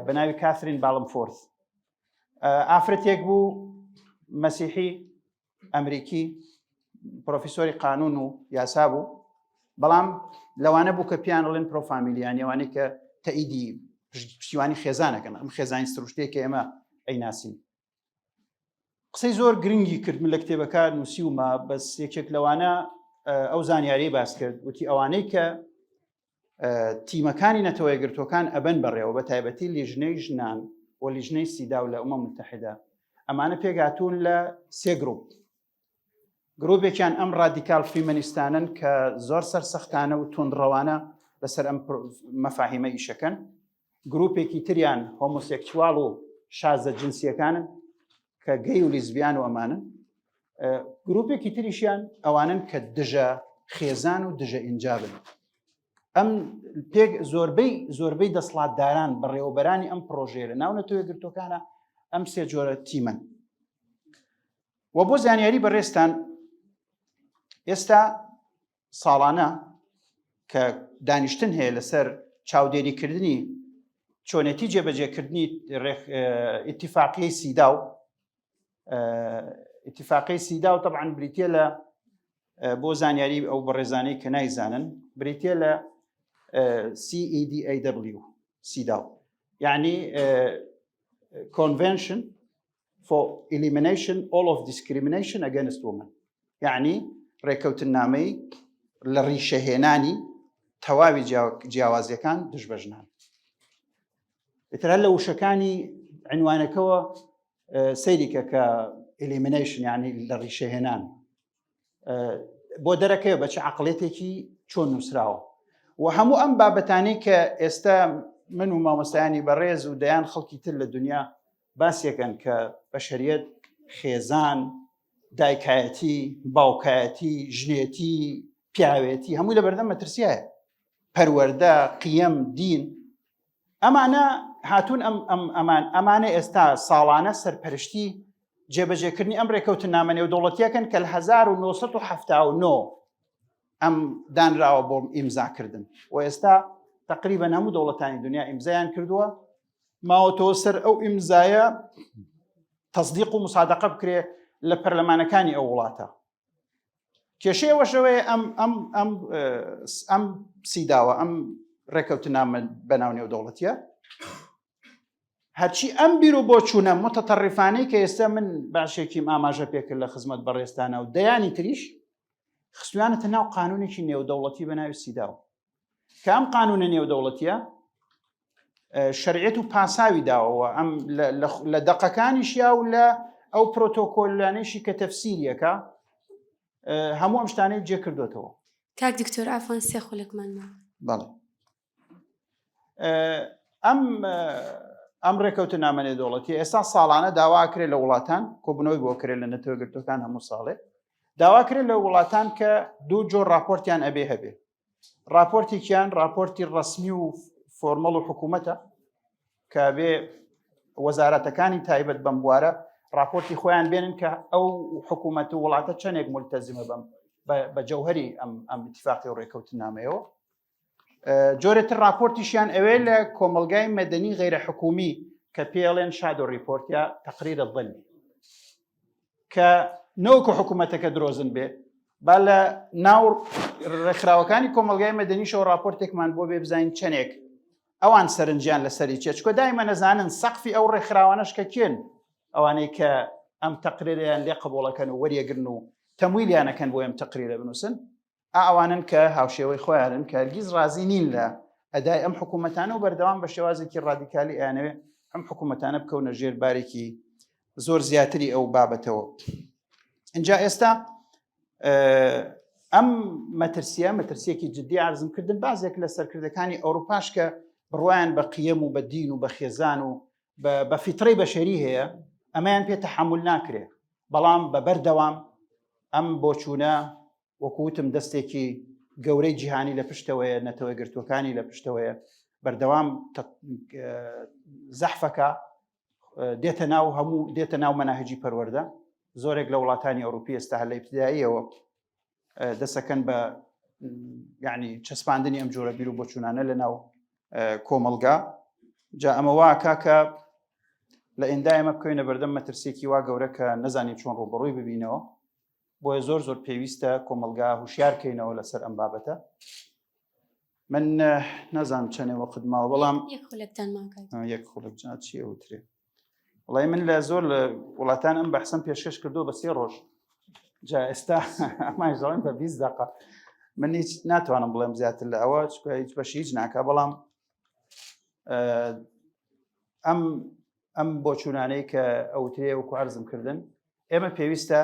بە ناوی کاثرین بالمفۆرث. ئافرەتێک بوو مەسیحی ئەمریکی، پرۆفیسۆری قانون و یاسا بوو، بەڵام لەوانە بوو کە پیان ئەڵێن پرۆفامیلیان، ئەوانەی کە تەئیدی پشتیوانی خێزانەکەن، ئەم خێزانی سروشتەیە کە ئێمە ئەیناسین. قسەی زۆر گرنگی کرد من لە کتێبەکە نووسیومە، بەس یەکێک لەوانە ئەو زانیاری باس کرد، وتی ئەوانەی کە تیمەکانی نەتەوە یەکگرتوەکان ئەبەن بەڕێوە بە تایبەتی لیژنەی ژنان و لیژنەی سیدا و لە ئومەم متحیدە، ئەمانە پێگاتوون لە سێ گرۆپ. گرۆپێکیان ئەم ڕادیکال فیمەنیستانن کە زۆر سەرسەختانە و تۆندڕەوانە لەسەر ئەم مەفاهیمە ئیشەکەن. گرۆپێکی تریان هۆمۆسێکسوال و شازە جنسیەکانن کە گەی و لیزبیان و ئەمانن. گرۆپێکی تریشیان ئەوانن کە دژە خێزان و دژە ئینجابن. ئەم زۆربەی دەسڵاتداران بەڕێوەبەرانی ئەم پرۆژەیە لە ناو نەتەوە یەکگرتوەکانە ئەم سێ جۆرە تیمن. و بۆ زانیاری بەڕێستان ئێستا ساڵانە کە دانیشتن هەیە لەسەر چاودێریکردنی چۆنێتی جێبەجێکردنی ئیتیفاقیەی سیدا و ئیتیفاقیەی سیدا و طبعاً بریتیە لە بۆ زانیاری ئەو بەڕێزانەی کە نایزانن بریتیە لە CEDAW سیدا، یعنی Convention for Elimination all of Discrimination Against Women، یعنی ڕێکەوتنامەی لە ڕیشەهێنانی تەواوی جیاوازیەکان دژ بە ژنان. ئێتر لە وشەکانی عنوانەکەەوە سەیریکە کە ئلیمینیشن یعنی لە ڕیشەهێنان بۆ دەرەکەوە بە چه عەقڵێتێکی چۆن نووسراوە. و هەموو ئەم بابەتانەی کە ئێستا من و مامۆستایانی بەڕێز و دەیان خەڵکی تر لە دنیا باسیەکەن کە بەشەریەت، خێزان، دایکایەتی، باوکایەتی، ژنێتی، پیاوێتی هەمووی لە بەردەم مەترسیایە، پەروەردە، قیەم، دین. ئەمانە هاتوون ئەمانە ئێستا ساڵانە سەرپەرشتی جێبەجێکردنی ئەم ڕێکەوتنامە نێودەوڵەتیەکەن کە لە 1979 ئەم دانراوە بۆ ئیمزاکردن و ئێستا تقریبەن هەموو دەوڵەتانی دنیا ئیمزایان کردووە، ماوەتەوە سەر ئەو ئیمزایە تەصدیق و مصادقە بکرێ لە پەرلەمانەکانی ئەو وڵاتە. کێشەیەوەشەوەی ئەم سیداوە ئەم ڕێکەوتنامە بەناو نێودەوڵەتیە هەرچی ئەم بیر و بۆ چوونە متەتەڕیفانەی کە ئێستا من باشێکیم ئاماژە پێکرد لە خزمەت بەڕێستانە و دەیانی تریش خستویانەتە ناو قانونێکی نێودەوڵەتی بە ناوی سیداوە کە ئەم قانونە نێودەوڵەتیە شەریعەت و پاساوی داوەوە ئەم لە دەقەکانیشیا و لە ئەو پرۆتۆکۆلانێشی کە تەفسیریەکە هەموو ئەم شتانەی جێ کردوێتەوە. کاک دکتۆر ئافان سێ خولێکمانمە. بەڵێ ئەم ڕێکەوتنامە نێودەوڵەتی ئێستا ساڵانە داواکرێت لە وڵاتان کۆبنەوەی بۆ کرێت لە نەتەوەگرتوەکان هەموو ساڵێ داواکرێت لە وڵاتان کە دوو جۆر راپۆرتیان ئەبێ هەبێ راپۆرتێکیان راپۆرتی ڕەسمی و فۆرمەڵ و حکوومەتە کە بێ وەزارەتەکانی تایبەت بەم بوارە راپۆرتی خۆیان بێنن کە ئەو حکوومەت و وڵاتە چەندێک ملتەزمە بە جەوهەری ئەم اتفاقی و ڕێکەوتنامەیەوە جۆرێتر راپۆرتیشیان ئەوێ لە کۆمەلگای مەدەنی غیرە حکومی کە پێڵێن شادۆ ریپۆرت یا تەقریرە ظلمی کە نەوەکو حکوومەتەکە درۆزن بێ با لە ناو ڕێکخراوەکانی کۆمەلگای مەدەنیشەوە راپۆرتێکمان بۆ بێ بزانین چەندێک ئەوان سەرنجیان لەسەری چێت چکۆ دایمە نەزانن سەقفی ئەو ڕێکخراوانەش کە کێن ئەوانەی کە ئەم تەقریریان لێ قبوڵەکەن و وەریەگرن و تەمویلیانەکەن بۆ ئەم تەقریرە بنووسن ئەوانن کە هاوشێوەی خۆیانن کە هەرگیز ڕازی نین لە ئەدای ئەم حکوومەتانە و بەردەوام بە شێوازێکی ڕادیکالی ئەیانەوێ ئەم حکوومەتانە بکەونە ژێر بارێکی زۆر زیاتری ئەو بابەتەوە. اینجا ئێستا ئەم مەترسیەکی جددی عرضم کردن بازێک لە سەرکردەکانی ئەوروپاش کە بڕوایان بە قیەم و بە دین و بە خێزان و بە فیترەی بەشەری هەیە ئەمەیان پێ تەحمل ناکرێ بەڵام بە بەردەوام ئەم بۆچوونە وەکوتم دەستێکی گەورەی جیهانی لە پشتەوەیە نەتەوەگرتوەکانی لە پشتەوەیە بەردەوام زەحفەکە دێتە ناو هەموو دێتە ناو مەناهجی پەروەردە زۆرێک لە وڵاتانی ئەوروپی ئێستا هەر لە ئیبتیداییەوە دەسەکەن بە یعنی چەسپاندنی ئەم جۆرە بیر و بۆچوونانە لە ناو کۆمەلگا جا ئەمە واکە کە لە ئێندای ئەمە بکەوینە بەردەم مەترسێکی وا گەورە کە نەزانین چۆن ڕوبەڕووی ببینەوە بۆیە زۆر زۆر پێویستە کۆمەلگا هوشیارکەینەوە لەسەر ئەم بابەتە. من نازانم چەندێ وەقت ماوە بەڵام یەک خولێک چیە وترێ وڵای من لە زۆر لە وڵاتان ئەم بەحسەم پێشکەش کردو بە 3 ڕۆژ جا ئێستا ئەمانژڵین بە 20 دقیقە من هیچ ناتوانم بڵێم زیاتر لە ئەوە هیچ بەشی هیچ ناکە بەڵام ئەم بۆچوونانەی کە ئەوترێ وەکو عەرزم کردن ئێمە پێویستە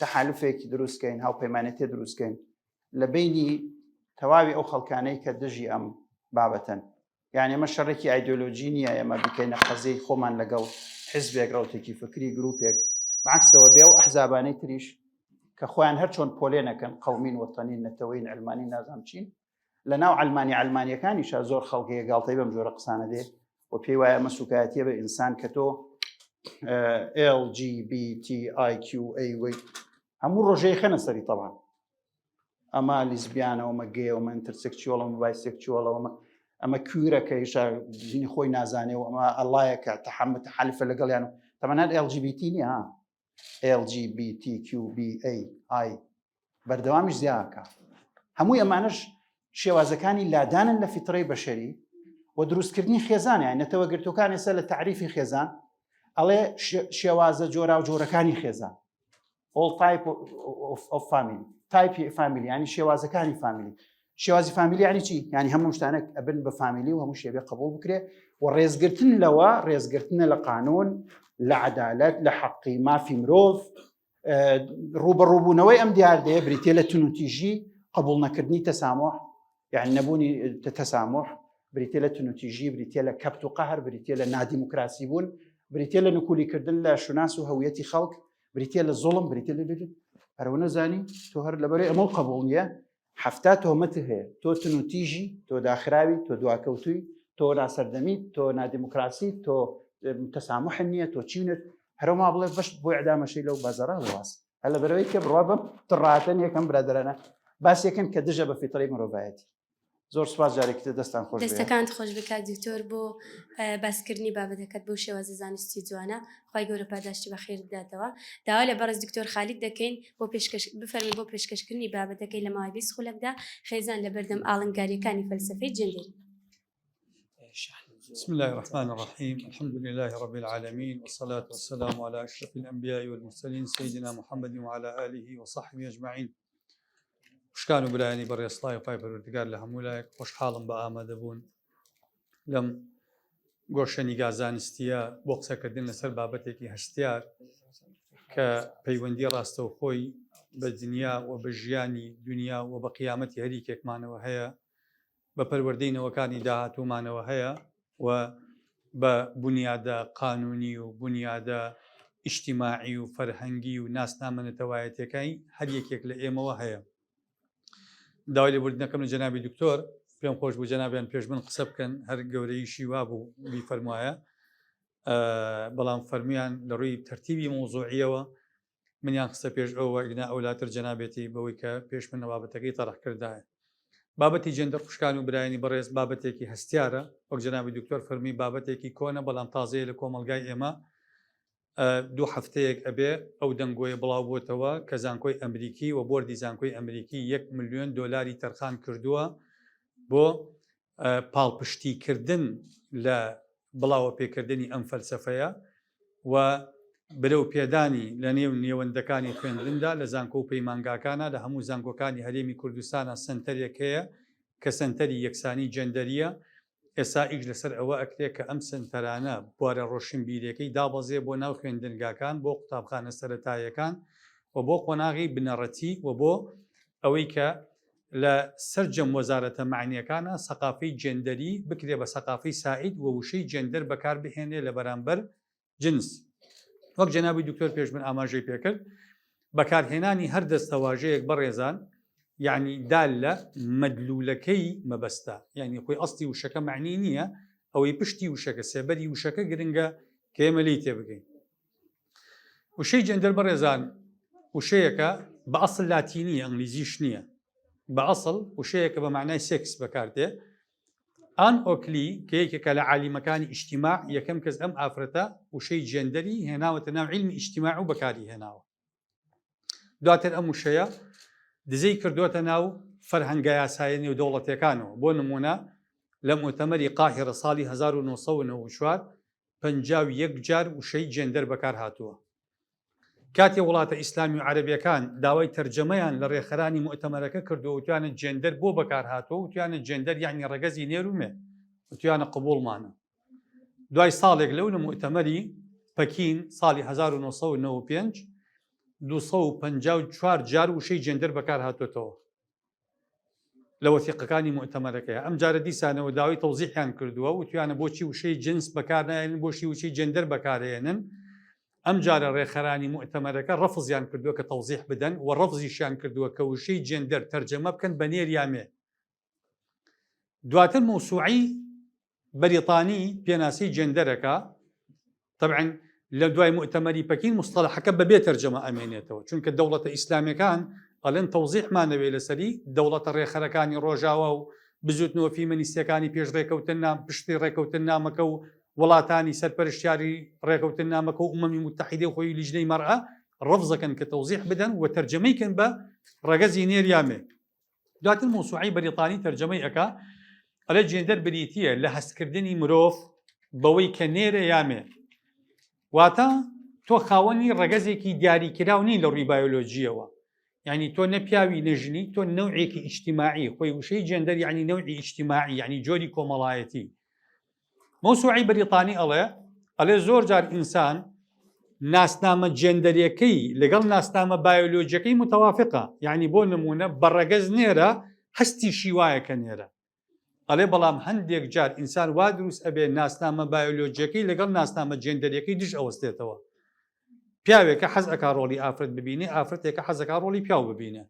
تەحالوفێکی دروستکەین هاوپەیمانێتی دروستکەین لە بینی تەواوی ئەو خەڵکانەی کە دژی ئەم بابەتەن یعنی ئەمە شەڕێکی ئایدۆلۆژی نییە ئێمە بکەینە قەزەی خۆمان لەگەڵ حزبێک ڕەوتێکی فکری گروپێک بەعکسەوە بێ و ئەحزابانەی تریش کە خۆیان هەر چۆن پۆلێنەکەن قەومین وەتەنین نەتەوەین ئەلمانی نازام چین لە ناو ئەلمانیەکانیشە زۆر خەڵکی گاڵتەی بەم جۆرە قسانە دێ و پێی وایە ئەمە سوکایەتیە بە ئینسان کە تۆ LGBTIQA هەموو ڕۆژەی خەنە سەری تەواو ئەمە لیزبیانەوە ئەمە گێ ئەمە ئینتەرسێکچوەڵ ئەمە بایسێکچوەڵەوە ئەمە کوورەکە ئیشە ژینی خۆی نازانێ و ئەمە ئەڵایەکە تەحەلیفە لەگەڵیان و تەمەنات LGBT نییە LGBTQBAI بەردەوامیش زیاکە هەمووی ئەمانش شێوازەکانی لادانن لە فیترەی بەشەری و دروستکردنی خێزان یان نەتەوەگرتوەکان ئێستا لە تعریفی خێزان ئەڵێ شێوازە جۆرا و جۆرەکانی خێزان all type of family تایپی فامیلی ینی شێوازەکانی فامیلی شێوازی فامیلی یعنی چی یعنی هەموو شتانێک ئەبن بە فامیلی و هەموو شێوێ قبول بکرێ و ڕێزگرتن لەوە ڕێزگرتنە لە قانون لە عەدالەت لە حەقی مافی مرۆڤ ڕوبەڕووبوونەوەی ئەم دیاردەیە بریتێ لە تونوتیژی قبول نەکردنی تەسامح یعنی نەبوونی تەسامح بریتێ لە تونوتیژی بریتێ لە کەپت و قەهر بریتێ لە نادیموکراسی بوون بریتێ لە نکولیکردن لە شوناس و هەویەتی خەڵک بریتێ لە زۆڵم بریتێ لە هەرەوە نەزانی تۆ هەر لەبەرەی ئەمە قبول نییە هەفتا تۆمەتت هەیە تۆ تونوتیژی تۆ داخراوی تۆ دواکەوتووی تۆ ناسەردەمی تۆ نادیموکراسی تۆ تەسامح نییە تۆ چینت هەرەوە بڵێ بەش بۆ ئەدامەشەی لەو بازاڕا واس هەر لەبەرەوەی کە بڕوا بەم تڕاتەن یەکەم برادرانە باس یەکەم کە دژە بە فیتڕی مرۆڤایەتی زۆر سوپاس جارێکتر دەستان خۆش بێ. دەستەکانت خۆش بکات دکتۆر بۆ باسکردنی بابەتەکەت بۆ شێوازە زانستی جوانە خی گەورە پاداشتی بەخێر بداتەوە. داوا لە بەڕێز دکتۆر خالید دەکەین بۆ بفەرمی بۆ پێشکەشکردنی بابەتەکەی لە ماوەی 20 خولەکدا خێزان لە بەردەم ئاڵنگاریەکانی فەلسفەی جندری. بسم الله الرحمن الرحيم الحمد لله رب العالمين والصلاة والسلام على أشرف الأنبياء والمرسلين سيدنا محمد وعلى آله وصحبه أجمعين. وشكانوا براني بري إصلاحي وفاي پروردگار لهمولاك خوش حالم بآمده بون لم گۆشەنی گازانستیە بۆ قسەکردن لەسەر بابەتێکی هەستیار کە پەیوەندی ڕاستەوخۆی بە دنیا و بە ژیانی دنیا و بە قیامەتی هەریکێکمانەوە هەیە بە پەروەردەینەوەکانی داهاتوومانەوە هەیە و بە بنیادە قانونی و بنیادە ئیجتیماعی و فەرهەنگی و ناسنامەنەتەوایەتەکەی هەر یەکێک لە ئێمەوە هەیە. داوای لێبوردنەکەم لە جەنابی دکتۆر پێم خۆش بوو جەنابیان پێش من قسە بکەن هەر گەورەیشی وا بوو بیفەرمایە بەڵام فەرمیان لە ڕووی تەرتیبی مۆزوعیەوە منیان قسە پێش ئەوە ئینا ئەولاتر جەنابێتی بەوەی کە پێش من بابەتەکەی تەڕەحکردایە. بابەتی جێندەر خوشکان و برایانی بەڕێز بابەتێکی هەستیارە وەک جەنابی دکتۆر فەرمی بابەتێکی کۆنە بەڵام تازەیە لە کۆمەلگای ئێمە 2 هەفتەیەک ئەبێ ئەو دەنگۆیە بڵاو بۆتەوە کە زانکۆی ئەمریکی و بۆردی زانکۆی ئەمریکی 1 ملیۆن دۆلاری تەرخان کردووە بۆ پاڵپشتیکردن لە بڵاوە پێکردنی ئەم فەلسەفەیە و برەو پێدانی لە نێو نێوەندەکانی خوێندندا لە زانکۆ و پەیمانگاکانە لە هەموو زانکۆکانی هەرێمی کوردستانە سنتەرێک هەیە کە سنتەری یەکسانی جەندەریە. ئێستا ئیش لەسەر ئەوە ئەکرێت کە ئەم سنتەرانە بوارە ڕۆشنبیرەکەی دابەزێ بۆ ناو خوێندنگاکان بۆ قوتابخانە سەرەتاییەکان و بۆ قۆناغی بنەڕەتی و بۆ ئەوەی کە لە سەرجەم وەزارەتە معنیەکانە سەقافەی جێندەری بکرێ بە سەقافەی ساعید و وشەی جێندەر بەکار بهێنێ لە بەرامبەر جنس. وەک جەنابی دکتۆر پێش من ئاماژەی پێکرد بەکارهێنانی هەر دەستەواژەیەک بەڕێزان یعنی دال لە مەدلولەکەی مەبەستە یعنی خۆی ئەستی وشەکە معنی نییە ئەوەی پشتی وشەکە سێبەری وشەکە گرنگە کە ئێمە لی تێبگەین. وشەی جێندەر بەڕێزان وشەیەکە بە ئەسڵ لاتینی ئەنگلیزیش نییە بە ئەسڵ وشەیەکە بە معنای سێکس بەکاردێ. ئان ئۆکلی کە یەکێکە لە عالیمەکانی ئیجتیماع یەکەم کەس ئەم ئافرەتە وشەی جێندەری هێناوەتە ناو عیلمی ئیجتیماع و بەکاری هێناوە. دواتر ئەم وشەیە دزەی کردوتە ناو فەرهەنگە یاسایە نێودەوڵەتیەکانەوە. بۆ نمونە لە مؤتەمەری قاهیرە ساڵی 1994 51 جار وشەی جێندەر بەکار هاتووە. کاتی وڵاتە ئیسلامی و عەرەبیەکان داوای تەرجەمەیان لە ڕێخەرانی مؤتەمەرەکە کردو وتوانە جێندەر بۆ بەکار هاتووە وتوانە جێندەر یعنی ڕەگەزی نێرومێ وتوانە قبوڵمانە. دوای ساڵێک لەو لە مؤتەمەری پەکین ساڵی 1995 254 جار وشەی جێندەر بەکار هاتوێتەوە لە وەثیقەکانی مؤتەمەرەکەی. ئەم جارە دیسانەوە داوای تەوزیحیان کردووە وتوانە بۆچی وشەی جنس بەکارنایێنن بۆشی وشەی جێندەر بەکارهێنن. ئەم جارە ڕێخەرانی مؤتەمەرەکە ڕەفزیان کردووە کە تەوزیح بدەن و ڕەفزیشیان کردووە کە وشەی جێندەر تەرجەمە بکەن بە نێریامێ. دواتر مەوسوعی بەریتانی پێناسەی جێندەرەکە طبعاً لە دوای مؤتەمەری پەکین مستەڵەحەکە بەبێ تەرجەمە ئەمێنێتەوە چونکە دەوڵەتە ئیسلامیەکان ئەڵێن تەوزیحمانەوێ لەسەری دەوڵەتە ڕێخەرەکانی ڕۆژاوە و بزوتنەوە فیمەنیستیەکانی پێش ڕێکەوتن پشتی ڕێکەوتن نامەکە و وڵاتانی سەرپەرشتیاری ڕێکەوتن نامەکە و ئومەمی متحیدە و خۆی لیژنەی مەرئە ڕەفزەکەن کە تەوزیح بدەن و تەرجەمەیکەن بە ڕەگەزی نێریامێ. دواتر مۆسوعی بەریتانی تەرجەمەی ئەکا ئەلە جێندەر بریتیە لە هەستکردنی مرۆڤ بەوەی کە نێرە یامێ. واتە تۆ خاوەنی ڕەگەزێکی دیاریکراو نی لە ڕووی بایۆلۆجیەوە یعنی تۆ نەپیاوی نەژنی تۆ نەوعێکی ئیجتیماعی خۆی وشەی جێندەر یعنی نەوعی ئیجتیماعی یعنی جۆری کۆمەڵایەتی. مەوسوعی بەریتانی ئەڵێ زۆر جار ئینسان ناسنامە جێندەرەکەی لەگەڵ ناسنامە بایۆلۆجیەکەی متەوافقە یعنی بۆ نمونە بەڕەگەز نێرە هەستی شیوایەکە نێرە. ئەڵێ بەڵام هەندێک جار ئینسان وا دروست ئەبێ ناسنامە بایۆلۆجیەکەی لەگەڵ ناسنامە جێندەرەکەی دش ئەوەستێتەوە. پیاوێکە حەز ئەکا ڕۆڵی ئافرەت ببینێ ئافرەتێکە حەزەکە ڕۆڵی پیاو ببینێ.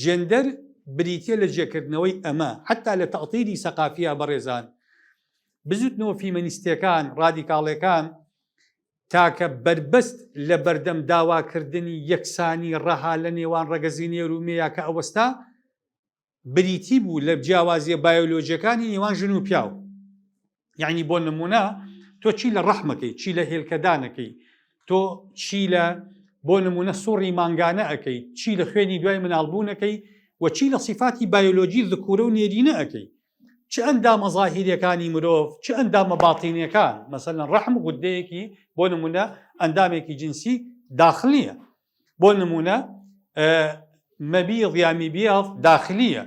جێندەر بریتە لە جێکردنەوەی ئەمە حتا لە تەعتیلی سەقافیە بەڕێزان بزوتنەوە فیمەنیستیەکان ڕادیکاڵەکان تاکە بربەست لە بەردەم داواکردنی یەکسانی ڕەها لە نێوان ڕەگەزی نێرومەیە کە ئەوەستا بریتی بوو لە جیاوازیە بایۆلۆجیەکانی نێوان ژن و پیاو. یعنی بۆ نمونە تۆ چی لە ڕەحمەکەی، چی لە هێلکەدانەکەی، تۆ چی لە بۆ نمونە سوڕی مانگانە ئەەکەی، چی لە خوێنی دوای مناڵبوونەکەی، و چی لە صیفاتی بایۆلۆجی ذکورە و نێرینە ئەەکەی، چ ئەندامە ظاهیریەکانی مرۆڤ، چ ئەندامە باتینیەکان، مەسەلەن ڕەحم گودەیەکی بۆ نمونە ئەندامێکی جنسی داخلیە، بۆ نمونە مەبیض یا میبیاض داخلیە،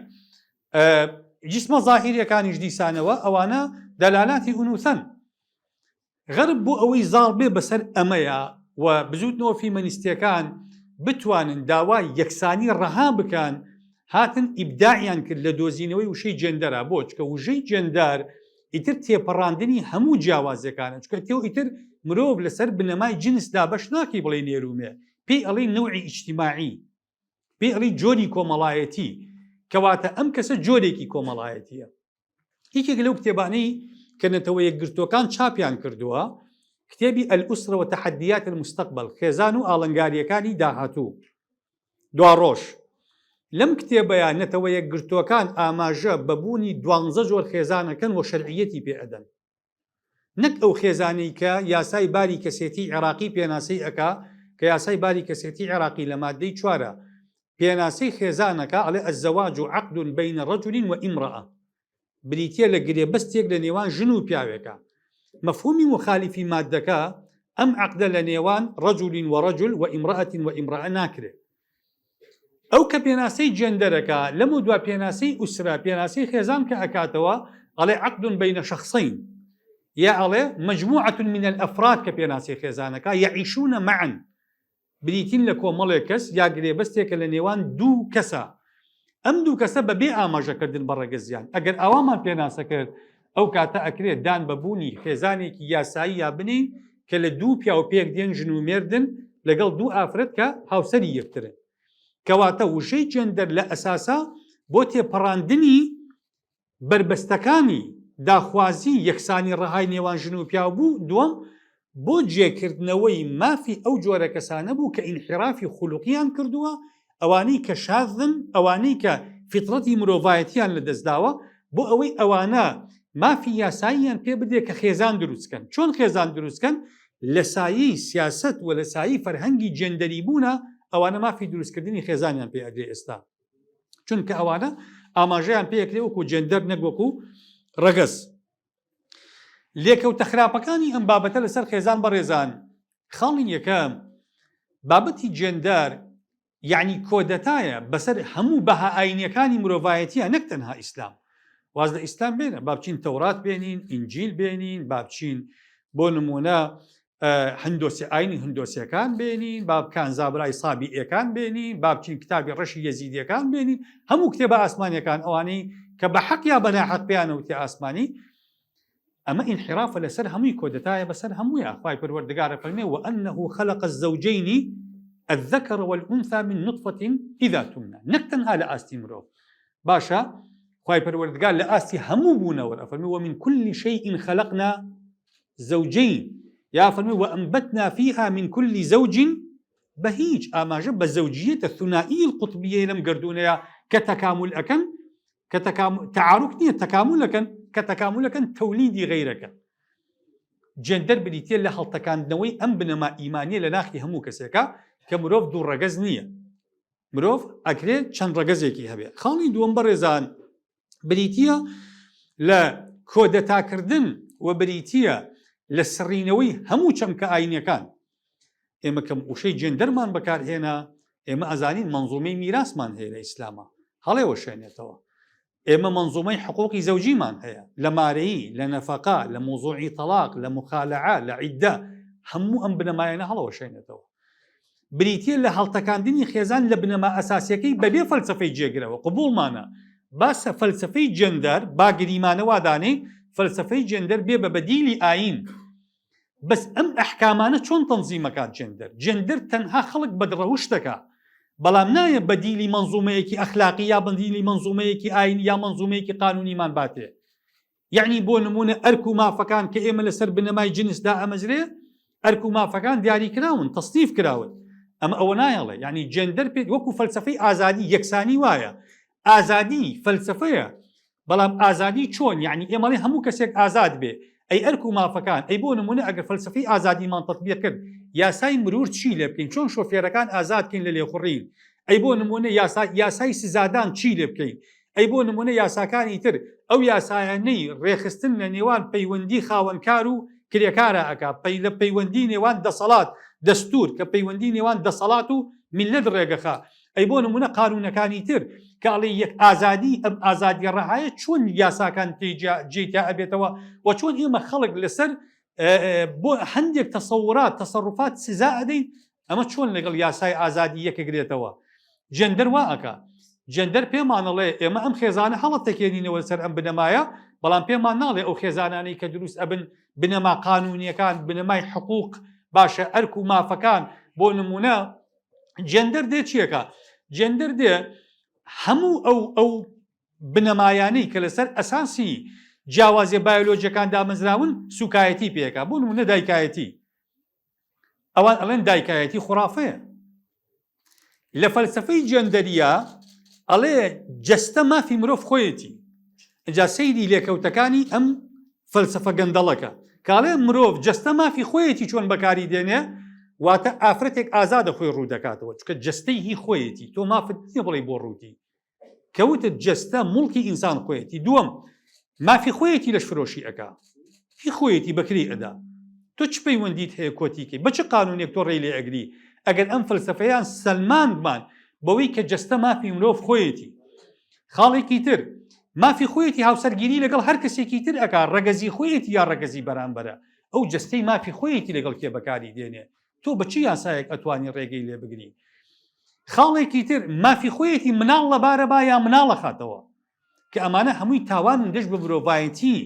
جسمە ظاهیریەکانیش دیسانەوە ئەوانە دەلالاتی ئونوثەن. غەرب بۆ ئەوەی زاڵ بێ بەسەر ئەمەیە و بزوتنەوە فیمەنیستیەکان بتوانن داوای یەکسانی ڕەها بکەن، هاتن ئیبداعیان کرد لە دۆزینەوەی وشەی جێندەرە، بۆ چکە وژەی جێندەر ئیتر تێپەڕاندنی هەموو جیاوازەکانە، چکە تێو ئیتر مرۆڤ لەسەر بنەمای جنسدا بەش ناکەی بڵێ نێرومێ، پێی ئەڵێ نەوعی ئیجتیماعی، پێی ئەڵێ جۆری کۆمەڵایەتی، کەواتە ئەم کەسە جۆرێکی کۆمەڵایەتیە. یەکێک لەو کتێبانەی کە نەتەوە یەکگرتوەکان چاپیان کردووە، کتێبی ئەلئوسرە و تەحەدیات المستەقبەل، خێزان و ئاڵنگاریەکانی داهاتوو. دواڕۆژ لەم کتێبەیە نەتەوە یەکگرتوەکان ئاماژە بەبوونی 12 جۆر خێزانەکەن و شەرعیەتی پێئەدەن، نەک ئەو خێزانەی کە یاسای باری کەسێتی عێراقی پێناسەی ئەکا، کە یاسای باری کەسێتی عێراقی لە مادەی 4 پێناسەی خێزانەکە ئەڵێ الزەواج عەقد بین رجل و ئیمرأة، بریتیە لە گرێبەستێک لە نێوان ژن و پیاوێکە. مەفهومی مخالیفی مادەکە ئەم عەقدە لە نێوان رجل و رجل و ئیمرأة و ئیمرأة ناکرێت. ئەو کە پێناسەی جێندەرەکە لەم و دوا پێناسەی ئوسرە، پێناسەی خێزان کە ئەکاتەوە ئەڵێ عەقد بین شخصین، یا ئەڵێ مجموعة من الأفراد کە پێناسەی خێزانەکە يعيشون معا، بریتین لە کۆمەڵێک کەس یا گرێبەستێکە لە نێوان دوو کەسە. ئەم دوو کەسە بەبێ ئاماژەکردن بە ڕێگەزیان، ئەگەر ئاوامان پێناسە کرد ئەو کاتە ئەکرێت دان بەبوونی خێزانێکی یاسایی یا بنی کە لە دوو پیا و پێک دێن ژن و مێردن لەگەڵ دوو ئافرەت کە هاوسەری یەکترن. کەواتە وشەی جێندەر لە ئەساسا بۆ تێپەڕاندنی بربەستەکانی داخوازی یەکسانی ڕەهای نێوان ژن و پیا بوو، دووەم بۆ جێکردنەوەی مافی ئەو جۆرە کەسانە بوو کە ئینحرافی خوڵوقیان کردووە، ئەوانەی کە شاذن، ئەوانەی کە فیترەتی مرۆڤایەتیان لە دەستداوە، بۆ ئەوەی ئەوانە مافی یاساییان پێ بدێ کە خێزان دروستکەن. چۆن خێزان دروستکەن؟ لە سایەی سیاست و لە سایەی فەرهەنگی جێندەری بوونە ئەوانە مافی دروستکردنی خێزانیان پێ ئەدرێ ئێستا، چونکە ئەوانە ئاماژەیان پێیەکرێ وەکو جێندەر نەک وەکو ڕەگەز. لێکەوتە خراپەکانی ئەم بابەتە لەسەر خێزان بەڕێزان، خاڵی یەکەم بابەتی جێندەر یعنی کۆدەتایە بەسەر هەموو بەها ئاینیەکانی مرۆڤایەتیە، نەک تەنها ئیسلام. واز لە ئیسلام بێنە، با بچین تەورات بێنین، ئینجیل بێنین، با بچین بۆ نمونە ئاینی هندۆسیەکان بێنین، با بکان زابرای سابیئەکان بێنین، با بچین کتابی ڕەشی یەزیدیەکان بێنین، هەموو کتێبە ئاسمانیەکان ئەوانەی کە بە حەق یا بەناحەق پێیانەوتی ئاسمانی، ئەمە ئینحرافە لەسەر هەمووی کۆدەتایە بەسەر هەموویە. خوای پەروەردگارە فەرمێ وأنه خلق الزوجين الذكر والأنثى من نطفة إذا تمنى، نەک تەنها لە ئاستی مرۆڤ. باشە خوای پەروەردگار لە ئاستی هەموو بوونەوە فەرمێ ومن كل شيء خلقنا زوجين، یا فەرمێ وأنبتنا فيها من كل زوج بهيج، ئاماژە بە زەوجیەتە ثنائي القطبیە لەم گردونەیە کە تەکامل ئەکەن، کە تعارک نییە، تەکاملەکەن، کە تەکاملەکەن تەولیدی غەیرەکە. جێندەر بریتیە لە هەڵتەکاندنەوەی ئەم بنەما ئیمانیە لە ناخی هەموو کەسێکە کە مرۆڤ دوو ڕەگەز نییە، مرۆڤ ئەکرێت چەند ڕەگەزێکی هەبێ. خاڵی دووەم بەڕێزان بریتیە لە کۆدەتاکردن و بریتیە لە سڕینەوەی هەموو چەمکە ئاینیەکان. ئێمە کەم وشەی جێندەرمان بەکارهێنا، ئێمە ئەزانین مەنزومەی میراسمان هەیە لە ئیسلامە، هەڵێوە شوێنێتەوە. ئێمە مەنزومەی حقوقی زەوجیمان هەیە لە مارەیی، لە نەفەقا، لە موزوعی تەلاق، لە مخالعە، لە عیددە، هەموو ئەم بنەمایانە هەڵەوە شوێنێتەوە. بریتیە لە هەڵتەکاندنی خێزان لە بنەما ئەساسیەکەی بەبێ فەلسەفەی جێگرەوە. قبوڵمانە باسە فەلسەفەی جێندەر باگریمانە وادانەی فەلسەفەی جێندەر بێ بە بەدیلی ئاین، بەس ئەم ئەحکامانە چۆن تەنزیمەکات جێندەر؟ جێندەر تەنها خەڵک بەدڕەوشتەکە، بەڵام نایە بەدیلی مەنزومەیەکی ئەخلاقی یا بەدیلی مەنزومەیەکی ئاین یا مەنزومەیەکی قانونیمان باتێ. یعنی بۆ نمونە ئەرک و مافەکان کە ئێمە لەسەر بنەمای جنسدا ئەمەزرێ، ئەرک و مافەکان دیاری کراون، تەصنیف کراون. ئەمە ئەوە نایەڵێ، یعنی جێندەر پێ وەکو فەلسەفەی ئازادی یەکسانی وایە، ئازادی فەلسفەیە بەڵام ئازادی چۆن یعنی ئێمەڵێ هەموو کەسێک ئازاد بێ ئەی ئەرک و مافەکان ئەی بۆ نمونە ئەگەر فەلسفەی ئازادیمان تەطبیق کرد یاسای مرور چی لێ بکەین چۆن شۆفێرەکان ئازادکەین لە لێخوڕین ئەی بۆ نمونە یاسای سزادان چی لێ بکەین ئەی بۆ نمونە یاساکانی تر ئەو یاسایانەی ڕێخستن لە نێوان پەیوەندی خاوەنکار و کرێکارە ئەکا لە پەیوەندی نێوان دەسەڵات دەستور کە پەیوەندی نێوان دەسەڵات و میلەت ڕێگەخا ئەی بۆ نمونە قانونەکانی تر کاڵی یەک ئازادی ئەم ئازادی ڕەهایە چۆن یاساکان جێتیا ئەبێتەوە و چۆن ئێمە خەڵک لەسەر بۆ هەندێک تەسەورات تەسەڕوفات سزا ئەدەین ئەمە چۆن لەگەڵ یاسای ئازادی یەکەگرێتەوە جەندەر وا ئەکا جەندەر پێمانەڵێ ئێمە ئەم خێزانە هەڵت تەکێنینەوە سەر ئەم بنەمایە بەڵام پێمان ناڵێ ئەو خێزانانەی کە دروست ئەبن بنەما قانونیەکان بنەمای حقوق باشە ئەرک و مافەکان بۆ نمونە جەندەر دێ چیەکە جەندەر دێ هەموو ئەو بنەمایانەی کە لەسەر ئەساسی جیاوازیە بایۆلۆجیەکان دامەزراون سوکایەتی پێەکە بۆ نمونە دایکایەتی ئەوان ئەڵێن دایکایەتی خوڕافەیە لە فەلسفەی جەندەریە ئەڵێ جەستە مافی مرۆڤ خۆیەتی ئەجا سەیری لێکەوتەکانی ئەم فەلسفە گەندەڵەکە کاڵێ مرۆڤ جەستە مافی خۆیەتی چۆن بەکاری دێنێ واتە ئافرەتێک ئازادە خۆی ڕوو دەکاتەوە چکە جەستەی هی خۆیەتی تۆ مافت نییە بڵێ بۆ ڕووتی کەوتت جەستە موڵکی ئینسان خۆیەتی دووەم مافی خۆیەتی لەش فرۆشی ئەکا هی خۆیەتی بەکری ئەدا تۆ چ پەیوەندیت هەیە کۆتیکەی بە چ قانونێک تۆ ڕێی لێ ئەگری ئەگەر ئەم فەلسفەیان سەلماندمان بەوەی کە جەستە مافی مرۆڤ خۆیەتی خاڵێکی تر مافی خۆیەتی هاوسەرگیری لەگەڵ هەر کەسێکی تر ئەکا ڕەگەزی خۆیەتی یا ڕەگەزی بەرامبەرە ئەو جەستەی مافی خۆیەتی لەگەڵ کێ بەکاری دێنێ تۆ بەچی یاسایەک ئەتوانی ڕێگەی لێ بگری خاڵێکی تر مافی خۆیەتی مناڵ لە بارە با یا مناڵە خاتەوە کە ئەمانە هەمووی تاوان دەشت بە مرۆڤایەتی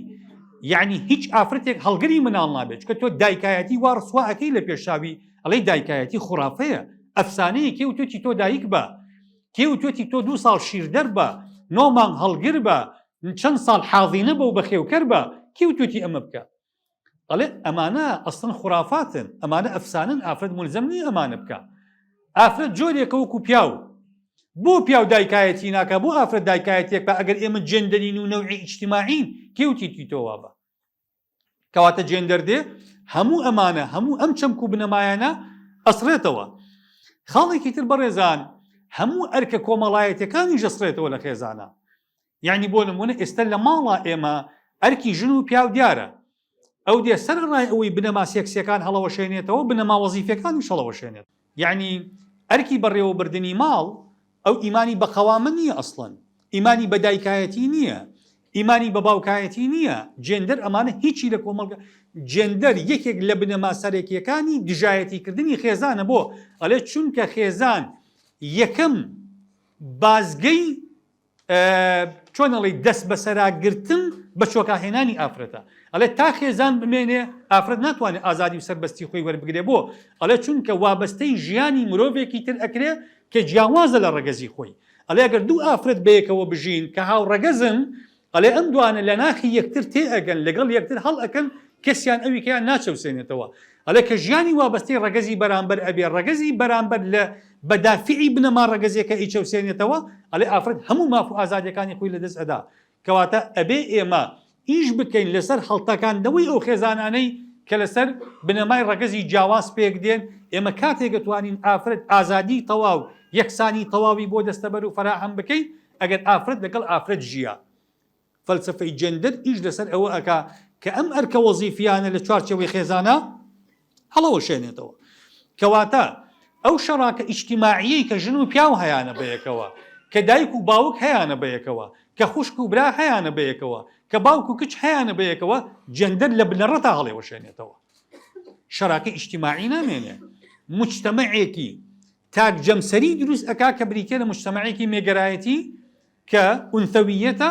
یعنی هیچ ئافرەتێک هەڵگری مناڵ نابێت کە تۆ دایکایەتی وا ڕسوا ئەەکەی لە پێشاوی ئەڵەی دایکایەتی خوڕافەیە ئەفسانەیە کێ و تۆتی تۆ دایک بە کێ و تۆتی تۆ 2 ساڵ شیردەر بە 9 مانگ هەڵگر بە چەند ساڵ حاضینە بە و بەخێوکەر بە کێ و تۆتی ئەمە بکە ئەڵێ ئەمانە ئەسڵن خوڕافاتن ئەمانە ئەفسانن ئافرەت مولزەم نیە ئەمانە بکە ئافرەت جۆرێکە وەکو پیاو بۆ پیاو دایکایەتی ناکە بۆ ئافرەت دایکایەتێک بە ئەگەر ئێمە جێندەرین و نەوعی ئیجتیماعین کێوتی تۆوا بە کەواتە جێندەر دێ هەموو ئەمانە هەموو ئەم چەمک و بنەمایانە ئەسرێتەوە خاڵێکی تر بەڕێزان هەموو ئەرکە کۆمەڵایەتەکانی ژەسرێتەوە لە خێزانە یعنی بۆ نمونە ئێستا لە ماڵە ئێمە ئەرکی ژن و پیاو دیارە ئەو دێ سەر ڕای ئەوەی بنەما سێکسیەکان هەڵەوەشێنێتەوە بنەما وەزیفەکانی هەڵەوەشێنێت یعنی ئەرکی بەڕێوەبردننی ماڵ ئەو ئیمانی بە قەوامە نییە ئەسڵەن ئیمانی بە دایکایەتی نییە ئیمانی بە باوکایەتی نییە جێندەر ئەمانە هیچی لە کۆمەڵگە جێندەر یەکێک لە بنەما سەرێکیەکانی دژایەتیکردنی خێزانە بۆ ئەڵێ چونکە خێزان یەکەم بازگەی چۆنەڵی دەست بەسەراگرتن بە چۆکاهێنانی ئافرەتە ئەڵێ تا خێزان بمێنێ ئافرەت ناتوانێت ئازادی و سەربەستی خۆی وەربگرێ بۆ ئەڵێ چونکە وابەستەی ژیانی مرۆڤێکی تر ئەکرێ کە جیاوازە لە ڕەگەزی خۆی ئەڵێ ئەگەر دوو ئافرەت بەیەکەوە بژین کە هاو ڕەگەزن ئەڵێ ئەم دوانە لە ناخی یەکتر تێ ئەگەن لەگەڵ یەکتر هەڵ ئەکەن کەسیان ئەویکیان ناچەوسێنێتەوە ئەڵێ کە ژیانی وابەستەی ڕەگەزی بەرامبەر ئەبێ ڕەگەزی بەرامبەر لە بەدافعی بنەما ڕەگەزیەکە ئیچەوسێنێتەوە ئەڵێ ئافرەت هەموو ماف و ئازادیەکانی خۆی لەدەست ئەدا کەواتە ئەبێ ئێمە ئیش بکەین لەسەر هەڵتەکاندنەوەی ئەو خێزانانەی کە لەسەر بنەمای ڕەگەزی جیاواز پێک دێن ئێمە کاتێک دەتوانین ئافرەت ئازادی تەواو یەکسانی تەواوی بۆ دەستەبەر و فەراهەم بکەین ئەگەر ئافرەت لەگەڵ ئافرەت ژیە فەلسفەی جەندەر ئیش لەسەر ئەوە ئەکا کە ئەم ئەرکە وەزیفیانە لە چوارچێوەی خێزانە هەڵەوەشێنێتەوە کەواتە ئەو شەڕاکە ئیجتیماعیەی کە ژن و پیاو هەیانە بەیەکەوە کە دایک و باوک هەیانە بەیەکەوە کە خوشک و برا هەیانە بەیەکەوە کە باوک و کچ هەیانە بەیەکەوە جەندەر لە بنەڕەتا هەڵێوەشێنێتەوە شەڕاکە ئیجتیماعی نامێنێ مجتەمەعێکی تاک جەمسەری دروست ئەکا کە بریتێ لە مجتەمەعێکی مێگەرایەتی کە ئونثەویەتە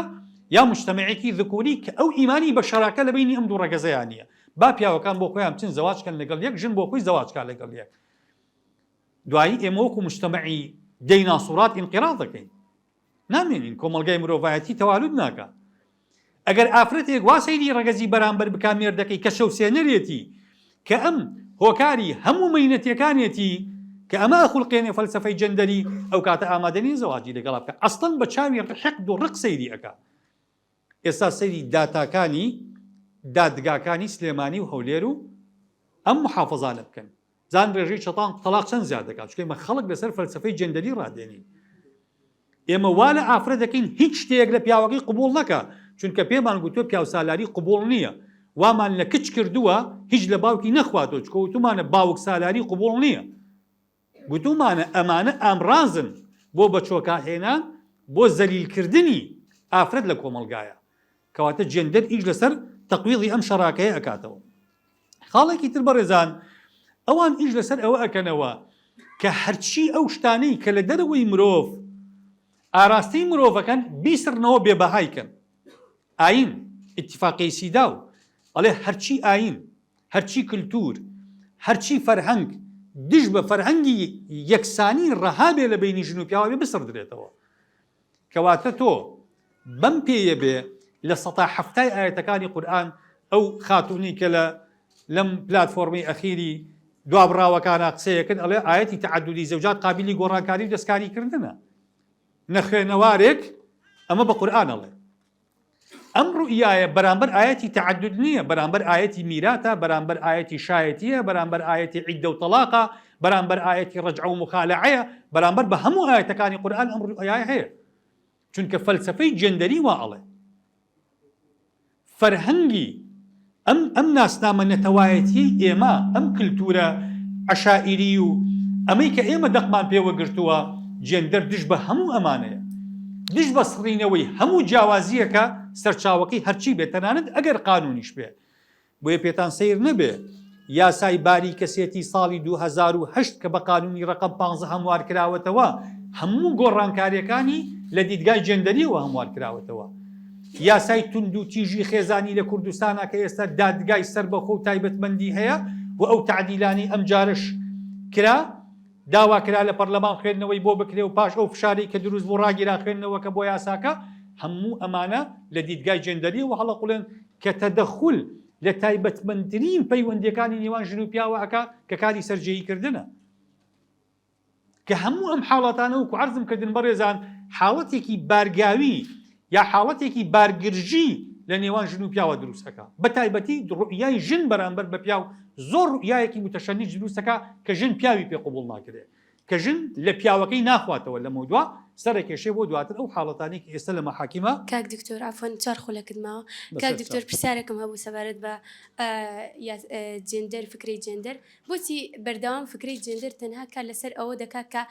یا مجتەمەعێکی ذکوری کە ئەو ئیمانی بە شەراکە لە بینی ئەم دوو ڕەگەزەیان نییە با پیاوەکان بۆ خۆیان بچن زەواجکەن لەگەڵ یەک ژن بۆ خۆی زەواجکان لەگەڵ یەک دوایی ئێمە وەکو مجتەمەعی دەیناسوڕات ئینقیراض دەکەین نامێنین کۆمەڵگای مرۆڤایەتی تەوالود ناکە ئەگەر ئافرەتێک وا سەیری ڕەگەزی بەرامبەر بکا مێردەکەی کە شەوسێنەرێتی کە ئەم هۆکاری هەموو مەینەتیەکانێتی کە کە ئەمە خوڵقێنێ فەلسەفەی جەندەری ئەو کاتە ئامادەنی زەواجی لەگەڵا بکە ئەسڵەن بە چاوی حەقد و ڕق سەیری ئەکا. ئێستا سەیری داتاکانی دادگاکانی سلێمانی و هەولێر و ئەم محافەزانە بکەن زان ڕێژەی چەتان تەلاق چەند زیاد دەکات چکەمە خەڵک لەسەر فەلسەفەی جەندەری ڕادێنین. ئێمە وا لە ئافرەت دەکەین هیچ شتێک لە پیاوەکەی قبول نەکە چونکە پێمان گوتووە پیاو سالاری قبول نییە وامان لە کچ کردووە هیچ لە باوکی نەخواتەوە چکە وتومانە باوک سالاری قبول نییە گوتومانە ئەمانە ئامرازن بۆ بەچۆکهێنان بۆ زەلیلکردنی ئافرەت لە کۆمەلگایە کەواتە جێندەر ئیش لەسەر تەقویڵی ئەم شەڕاکەیە ئەکاتەوە. خاڵێکی تر بەڕێزان ئەوان ئیش لەسەر ئەوە ئەکەنەوە کە هەرچی ئەو شتانەی کە لە دەرەوەی مرۆڤ ئاراستەی مرۆڤەکەن بیسرنەوە بێبەهایکەن. ئاین ئیتیفاقی سیدا و ئەڵێ هەرچی ئاین هەرچی کللتور هەرچی فەرهەنگ دژ بە فەرهەنگی یەکسانی ڕەهابێ لە بینی ژن و پیاوە بسڕدرێتەوە. کەواتە تۆ بەم پێیە بێ لە ١٧٠ ئاەتەکانی قورئان ئەو خاتونی کە لەم پلاتفۆرمی ئەخیری دوابڕاوەکانە قسەیەکرد ئەڵێ ئاەتی تەعەدودی زەوجات قابلی گۆڕانکاری و دەستکاریکردنە نەخوێنەوارێک ئەمە بە قورئان ئەڵێ. ئەم ڕوئیایە بەرامبەر ئاەتی تەعەدود نییە بەرامبەر ئاەتی میراتە بەرامبەر ئاەتی شایەتیە بەرامبەر ئاەتی عیددە و تەلاقە بەرامبەر ئاەتی ڕەجعە و مخالەعەیە بەرامبەر بە هەموو ئاەتەکانی قورئان ئەم ڕوئیایە هەیە چونکە فەلسەفەی جێندەری وا ئەڵێ فەرهەنگی ئەم ناسنامە نەتەوایەتی ئێمە ئەم کللتورە عەشائیری و ئەمەی کە ئێمە دەقمان پێوە گرتووە جێندەر دژ بە هەموو ئەمانەیە دژ بە سڕینەوەی هەموو جیاوازیەکە سەرچاوەکەی هەرچی بێت تەنانەت ئەگەر قانونیش بێ بۆیە پێتان سیر نەبێ یاسای باری کەسێتی ساڵی 2008 کە بە قانونی ڕقم 15 هەموار کراوەتەوە هەموو گۆڕانکاریەکانی لە دیدگای جێندەریەوە هەموار کراوەتەوە. یاسای تونند و تیژی خێزانی لە کوردستانە کە ئێستا دادگای سەربەخۆ و تایبەتمەندی هەیە و ئەو تعدیلانی ئەم جارش کرا داوا کرا لە پەرلەمان خوێندنەوەی بۆ بکرێ و پاش ئەو فشاری کە دروست بۆ ڕاگیرا خوێندنەوە کە بۆ یاساکە هەموو ئەمانە لە دیدگای جێندەری و هەڵەقولێن کە تەدەخول لە تایبەتمەندترین پەیوەندیەکانی نێوان ژن و پیاوە ئەکا کە کاری سەرجێییکردنە کە هەموو ئەم حاڵەتانە وەکو عەرزم کردن بەڕێزان حاڵەتێکی بارگاوی یا حاڵەتێکی بارگرژی لە نێوان ژن و پیاوە دروستەکە بە تایبەتی ڕوئیای ژن بەرامبەر بە پیاو زۆر ڕوئیایەکی متەشەنیج دروستەکە کە ژن پیاوی پێ قبوڵ ناکرێت کە ژن لە پیاوەکەی ناخواتەوە لە مەودووە سەرکێشێ بۆ دواتر ئەو حاڵەتانی کە ئێستا لە مەحاکیمە. کاک دکتۆر ئافۆن چار خولەکردمەوە کاک دکتۆر پرسیارێکم هەبوو سەبارەت بە جێندەر فکری جێندەر بۆچی بەردەوام فکری جێندەر تەنها کار لەسەر ئەوە دەکا کە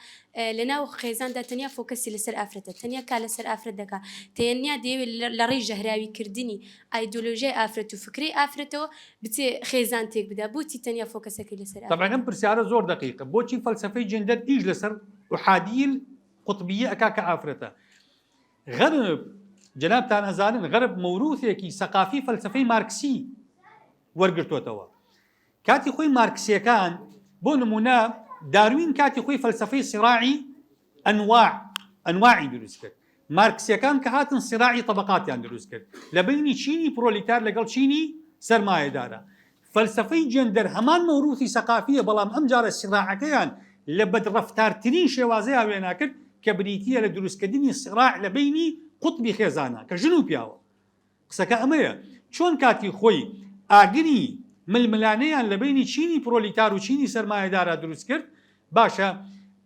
لەناو خێزاندا تەنیا فۆکەسی لەسەر ئافرەتە تەنیا کار لەسەر ئافرەت دەکا تەنیا دەیەوێت لە ڕێی ژەهراویکردنی ئایدۆلۆژیای ئافرەت و فکری ئافرەتەوە بچێ خێزان تێک بدا بۆچی تەنیا فۆکەسەکەی لەسەر طبعاً ئەم پرسیارە زۆر دقیقە بۆچی فەلسەفەی جێندەر ئیش لەسەر ئوحادیل قوتبیە ئەکا کە ئافرەتە غەرب جەنابتان ئەزانن غەرب مەوروثێکی سەقافی فەلسەفەی مارکسی وەرگرتووەتەوە کاتی خۆی مارکسیەکان بۆ نمونە داروین کاتی خۆی فەلسەفەی سیراعی ئەنواعی دروست کرد مارکسیەکان کە هاتن سیراعی طبقاتیان دروست کرد لە بینی چینی پرۆلیتار لەگەڵ چینی سەرمایەدارە فەلسەفەی جێندەر هەمان مەوروثی سەقافیە بەڵام ئەم جارە سیراعەکەیان لە بەدڕەفتارترین شێوازەیە وێنا کرد کە بریتیە لە دروستکردنی سیراع لە بینی قوتبی خێزانە کە ژن و پیاوە قسەکە ئەمەیە چۆن کاتی خۆی ئاگری ململانەیان لە بینی چینی پرۆلیتار و چینی سەرمایەدارە دروست کرد باشە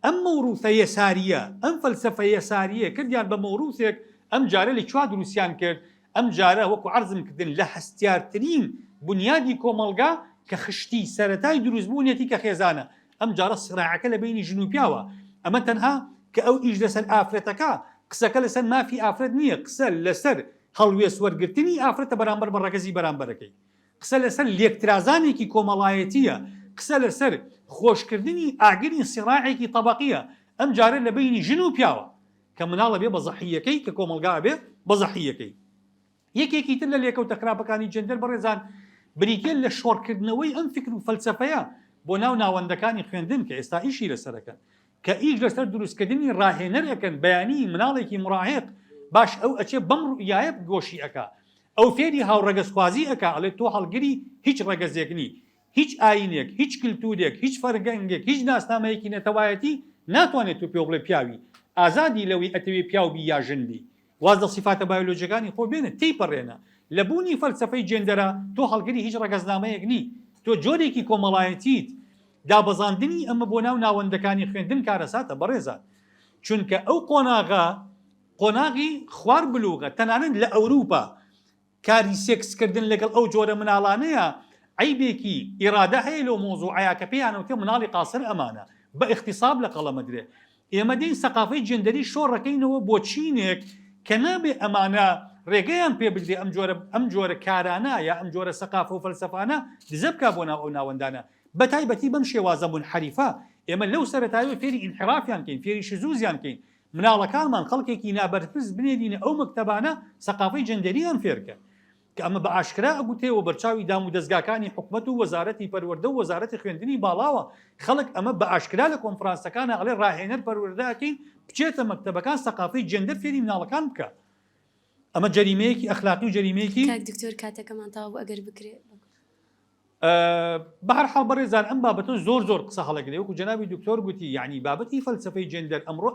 ئەم مەوروثە یەساریە ئەم فەلسەفە یەساریە کردیان بە مەوروثێک ئەم جارە لە چوا دروستیان کرد ئەم جارە وەکو عەرزم کردن لە هەستیارترین بنیادی کۆمەڵگا کە خشتی سەرەتای دروستبوونێتی کە خێزانە ئەم جارە سیراعەکە لە بینی ژن و پیاوە ئەمە تەنها کە ئەو ئیش لەسەر ئافرەتەکە قسەکە لەسەر مافی ئافرەت نییە قسە لەسەر هەڵوێست وەرگرتنی ئافرەتە بەرامبەر بە ڕەگەزی بەرامبەرەکەی قسە لەسەر لێکترازانێکی کۆمەڵایەتیە قسە لەسەر خۆشکردنی ئاگری سیراعێکی طەبەقیە ئەم جارە لە بینی ژن و پیاوە کە مناڵە بێ بە زەحیەکەی کە کۆمەلگا بێ بە زەحیەکەی یەکێکی تر لە لێکەوتە خراپەکانی جێندەر بەڕێزان بریتە لە شۆڕکردنەوەی ئەم فکر و فەلسەفەیە بۆ ناو ناوەندەکانی خوێندن کە ئێستا ئیشی لەسەرەکەن کە ئیش لەسەر دروستکردنی ڕاهێنەرەکەن بەیانی مناڵێکی مڕاهق باش ئەو ئەچێ بەم ڕوئیایە گۆشی ئەکا ئەو فێری هاوڕەگەزخوازی ئەکا ئەڵێ تۆ هەڵگری هیچ ڕەگەزێک نی هیچ ئاینێک هیچ کللتورێک هیچ فەرگەنگێک هیچ ناسنامەیەکی نەتەوایەتی ناتوانێت تو پێ بڵێ پیاوی ئازادی لەوەی ئەتەوێ پیاوبی یا ژنبی واز لە صفاتە بایۆلۆژیەکانی خۆ بێنێت تێیپەڕێنە لە بوونی فەلسەفەی جێندەرە تۆ هەڵگری هیچ ڕەگەزنامەیەک نی تۆ جۆرێکی کۆمەڵایەتیت دابەزاندنی ئەمە بۆ ناو ناوەندەکانی خوێندن کارەساتە بەڕێزان چونکە ئەو قۆناغی خوار بلوغە تەنانەت لە ئەوروپا کاری سێکسکردن لەگەڵ ئەو جۆرە مناڵانەیە عیبێکی ئیرادە هەیە لەو مۆزوعەیە کە پێیانەوتێ مناڵی قاسر ئەمانە بە اختصاب لە قەڵەمە درێ ئێمە دین سەقافەی جێندەری شۆڕەکەینەوە بۆ چینێک کە نابێ ئەمانە ڕێگەیان پێ بدرێ ئەم جۆرە کارانە یا ئەم جۆرە سەقافە و فەلسەفانە دزە بکا بۆ ناو ئەو ناوەندانە بە تایبەتی بەم شێوازە بوون حەریفە ئێمە لەو سەرەتاییەوە فێری ئینحرافیان کەین فێری شزوزیان کەین مناڵەکانمان خەڵکێکی نابەرپرس بنێدینە ئەو مەکتەبانە سەقافەی جێندەریان فێرکە کە ئەمە بە ئاشکرا ئەگوتێەوە بەرچاوی دام و دەستگاکانی حکومەت و وەزارەتی پەروەردە و وەزارەتی خوێندنی باڵاوە خەڵک ئەمە بە ئاشکرا لە کۆنفرانسەکانە ئەڵێ ڕاهێنەر پەروەردەکەین بچێتە مەکتەبەکان سەقافەی جێندەر فێری مناڵەکان بکە ئەمە جەریمەیەکی ئەخلاقی و جەریمەیەکی دکتۆر کاتەکەمان تاوا بوو ئەگەر بکرێت بەهەرحاڵ بەڕێزان ئەم بابەتە زۆر قسە هەڵەگرێ وەکو جەنابی دکتۆر گوتی یعنی بابەتی فەلسەفەی جێندەر ئەمڕۆ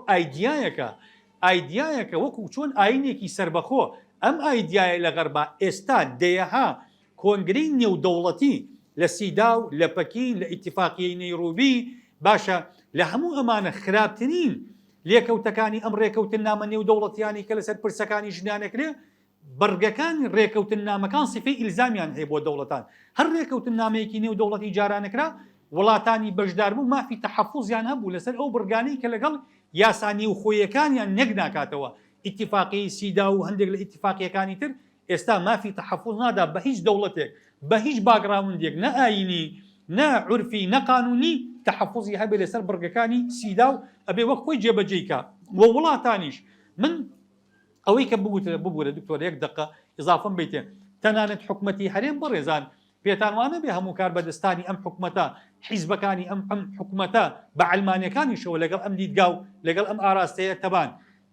ئایدیایەکە وەکو چۆن ئاینێکی سربەخۆ ئەم ئایدیایە لە غەربا ئێستا دەیەها کۆنگرەی نێودەوڵەتی لە سیداو لە پەکین لە ئیتیفاقیەی نەیڕۆبی باشە لە هەموو ئەمانە خراپترین لێکەوتەکانی ئەم ڕێکەوتن نامە نێودەوڵەتیانی کە لەسەر پرسەکانی ژنانەکرێ بەرگەکانی ڕێکەوتن نامەکان سیفەی ئیلزامیان هەیە بۆ دەوڵەتان هەر ڕێکەوتن نامەیەکی نێودەوڵەتی جارانەکرا وڵاتانی بەشداربوو مافی تەحەفوزیان هەبوو لەسەر ئەو بڕگانەی کە لەگەڵ یاسانی و خۆیەکانیان نەک ناکاتەوە ئیتیفاقی سیدا و هەندێک لە ئیتیفاقیەکانی تر ئێستا مافی تەحەفوز نادا بە هیچ دەوڵەتێک بە هیچ باگراوندێک نە ئاینی نە عورفی نە قانونی تەحەفوزی هەبێ لەسەر بڕگەکانی سیدا و ئەبێ وەک خۆی جێبەجێیکە وە وڵاتانیش من ئەوەی کە ببوورە دکتۆر یەک دقە ئضافەم بیتێ تەنانەت حکومەتی هەرێم بەڕێزان پێتانوانە بێ هەموو کار بەدەستانی ئەم حکومەتە حیزبەکانی ئەم حکومەتە بە عەلمانیەکانیشەوە لەگەڵ ئەم دیدگا و لەگەڵ ئەم ئاراستەیە تەبان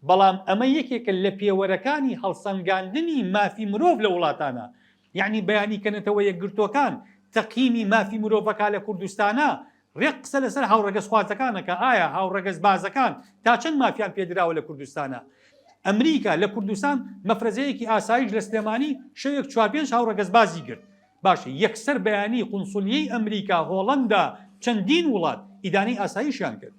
بەڵام ئەمە یەکێکە لە پێوەرەکانی هەڵسەنگاندنی مافی مرۆڤ لە وڵاتانە یعنی بەیانی کەنێتەوە یەکگرتوەکان تەقییمی مافی مرۆڤەکە لە کوردستانە ڕێک قسە لەسەر هاوڕەگەز خوازەکانەکە ئایا هاوڕەگەز بازەکان تا چەند مافیان پێدراوە لە کوردستانە ئەمریکا لە کوردستان مەفرەزەیەکی ئاسایش لە سلێمانی شەوێک 4-5 هاوڕەگەز بازی کرد باشە یەکسەر بەیانی قونسولیەی ئەمریکا هۆڵەندا چەندین وڵات ئیدانی ئاساییشیان کرد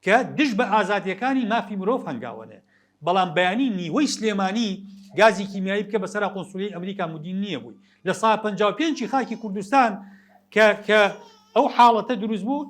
کە دش بە ئازادیەکانی مافی مرۆڤ هەنگاوەنێ بەڵام بەیانی نیوەی سلێمانی گازی کیمیایی بکە بەسەر قونسولیەی ئەمریکا مدین نییە بووی لە ساڵ 55 خاکی کوردستان کە ئەو حاڵەتە دروست بوو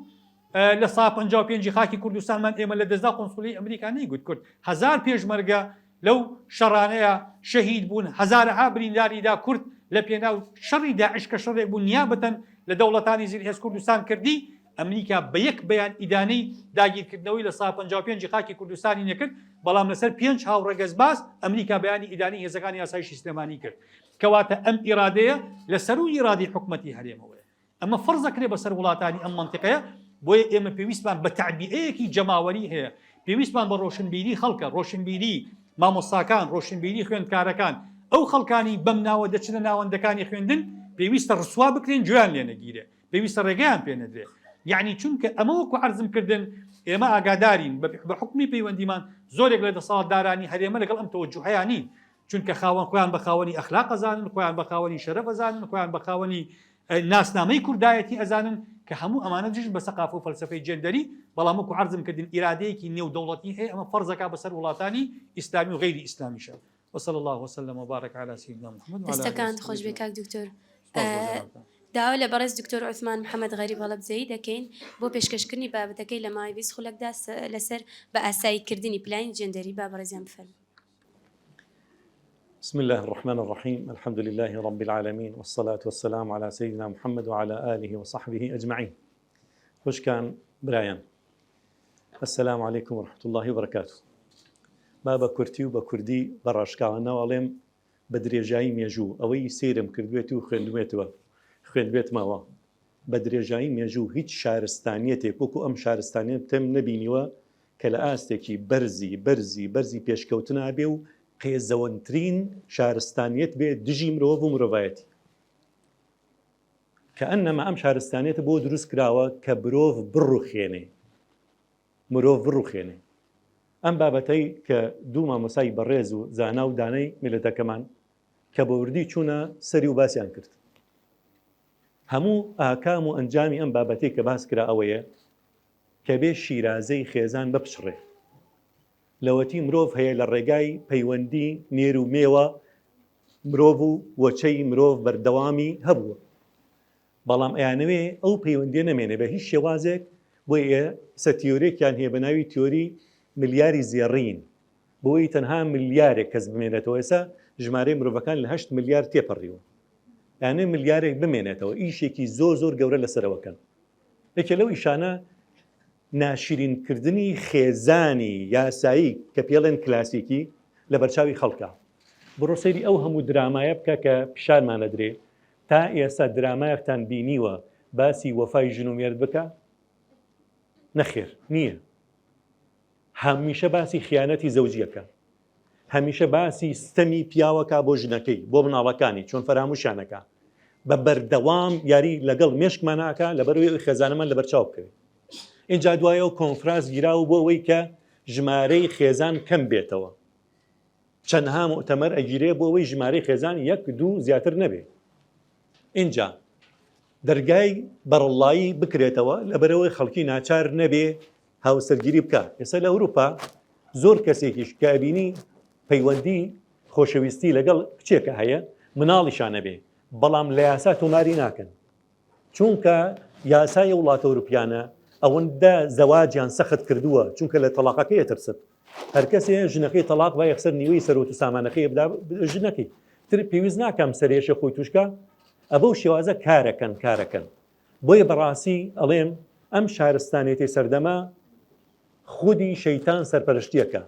لە ساڵ 55 خاکی کوردستانمان ئێمە لە دەستدا قونسولیەی ئەمریکا نەیگوت کورد 1000 پێشمەرگە لەو شەڕانەیە شەهید بوون هەزارەها برینداریدا کورد لە پێناو شەڕی داعش کە شەڕێک بوو نیابەتەن لە دەوڵەتانی زیری هێز کوردستان کردی ئەمریکا بە یەک بەیان ئیدانەی داگیرکردنەوەی لە ساڵ 55 خاکی کوردستانی نەکرد بەڵام لەسەر 5 هاوڕەگەز باز ئەمریکا بەیانی ئیدانی هێزەکانی یاسایشی سلێمانی کرد کەواتە ئەم ئیرادەیە لەسەر و ئیرادی حکومەتی هەرێمەوەیە ئەمە فەرزەکرێ بەسەر وڵاتانی ئەم منتیقەیە بۆیە ئێمە پێویستمان بە تعبیئەیەکی جەماوەری هەیە پێویستمان بە ڕۆشنبیری خەڵکە ڕۆشنبیری مامۆستاکان ڕۆشنبیری خوێندکارەکان ئەو خەڵکانی بەم ناوە دەچنە ناوەندەکانی خوێندن پێویستە ڕسوا بکرێن گوێیان لێ نەگیرێ پێویستە ڕێگەیان پێ نەدرێ یعنی چونکە ئەمە وەکو عەرزم کردن ئێمە ئاگادارین بە حکمی پەیوەندیمان زۆرێک لە دەسەڵاتدارانی هەرێمە لەگەڵ ئەم تەوەجوهەیە نین چونکە خۆیان بە خاوەنی ئەخلاق ئەزانن خۆیان بە خاوەنی شەرەف ئەزانن خۆیان بە خاوەنی ناسنامەی کوردایەتی ئەزانن کە هەموو ئەمانە جژ بە سەقافە و فەلسەفەی جێندەری بەڵام وەکو عەرزم کردن ئیرادەیەکی نێودەوڵەتی هەیە ئەمە فەرزەکە بەسەر وڵاتانی ئیسلامی و غەیری ئیسلامیشە وصلى الله وسلم وبارك على سيدنا محمد وعلى دەستەکان خۆش بێ کاک دکتۆر داوا لە بەڕێز دکتۆر عوسمان محەممەد غەریب هەڵەبجەیی دەکەین بۆ پێشکەشکردنی بابەتەکەی لە ماوەی 20 خولەکدا لەسەر بە ئاساییکردنی پلانی جێندەری با بەڕێزیان بفەرمێن. بسم الله الرحمن الرحيم الحمد لله رب العالمين والصلاة والسلام على سيدنا محمد وعلى آله وصحبه أجمعين. خوش كان برايان السلام عليكم ورحمة الله وبركاته. بابا كورتي وبا كردي براشكانا وعليم بدريجاي ميجو أوي سيرم كردويتو خوێندبێت ماوە بە درێژایی مێژوو هیچ شارستانیەتێک وەکو ئەم شارستانیە تێم نەبینیوە کە لە ئاستێکی بەرزی پێشکەوتنا بێ و قێزەوەنترین شارستانیەت بێ دژی مرۆڤ و مرۆڤایەتی کە ئەنەما ئەم شارستانێتە بۆ دروست کراوە کە مرۆڤ بڕوخێنێ مرۆڤ بڕوخێنێ ئەم بابەتەی کە دوو مامۆسای بەڕێز و زانا و دانەی میلەتەکەمان کە بە وردی چوونە سەری و باسییان کرد هەموو ئاکام و ئەنجامی ئەم بابەتەی کە باس کرا ئەوەیە کە بێ شیرازەی خێزان بپشڕێ لەوەتی مرۆڤ هەیە لە ڕێگای پەیوەندی نێر و مێوە مرۆڤ و وەچەی مرۆڤ بەردەوامی هەبووە بەڵام ئەیانەوێ ئەو پەیوەندیە نەمێنێ بە هیچ شێوازێک بۆیە سەتیۆرێکیان هەیە بە ناوی تیۆری ملیاری زێڕین بۆی تەنها ملیارێک کەس بمێنێتەوە ئێستا ژمارەی مرۆڤەکان لە 8 ملیار تێپەڕیوە یانێ ملیارێک بمێنێتەوە ئیشێکی زۆر گەورە لەسەرەوەکەن یەکێ لەو ئیشانە ناشرینکردنی خێزانی یاسایی کە پێڵێن کلاسیکی لە بەرچاوی خەڵکە بڕۆ سەیری ئەو هەموو درامایە بکە کە پیشارمانە درێ تا ئێستا درامایەکتان بینیوە باسی وەفای ژن و مێرد بکە نەخێر نییە هەمیشە باسی خیانەتی زەوجیەکە هەمیشە باسی ستەمی پیاوەکە بۆ ژنەکەی بۆ مناڵەکانی چۆن فەراموشیانەکە بە بەردەوام یاری لەگەڵ مێشکماناکە لەبەرەوەی خێزانەمان لەبەرچاو بکەوێت اینجا دوایە و کۆنفرانس گیراوە بۆ ئەوەی کە ژمارەی خێزان کەم بێتەوە چەندها مؤتەمەر ئەگیرێ بۆ ئەوەی ژمارەی خێزان 1-2 زیاتر نەبێ اینجا دەرگای بەڕڵایی بکرێتەوە لەبەرەوەی خەڵکی ناچار نەبێ هاوسەرگیری بکە ئێستا لە ئەوروپا زۆر کەسێکیش کە ئەبینی پەیوەندی خۆشەویستی لەگەڵ کچێکە هەیە مناڵیشانە بێ بەڵام لە یاسا تۆماری ناکەن چونکە یاسای وڵاتە ئەوروپیانە ئەوەندە زەواجیان سەخت کردووە چونکە لە تەلاقەکەی ئەترسێت هەر کەسێ ژنەکەی تەلاق با یەخسەر نیوەی سەرۆت و سامانەکەی بدا ژنەکەی تر پێویست ناکەم سەرێشە خۆی توشکە ئەبەو شێوازە کارەکەن بۆیە بەڕاستی ئەڵێم ئەم شارستانێتی سەردەما خودی شەیتان سەرپەرشتیەکە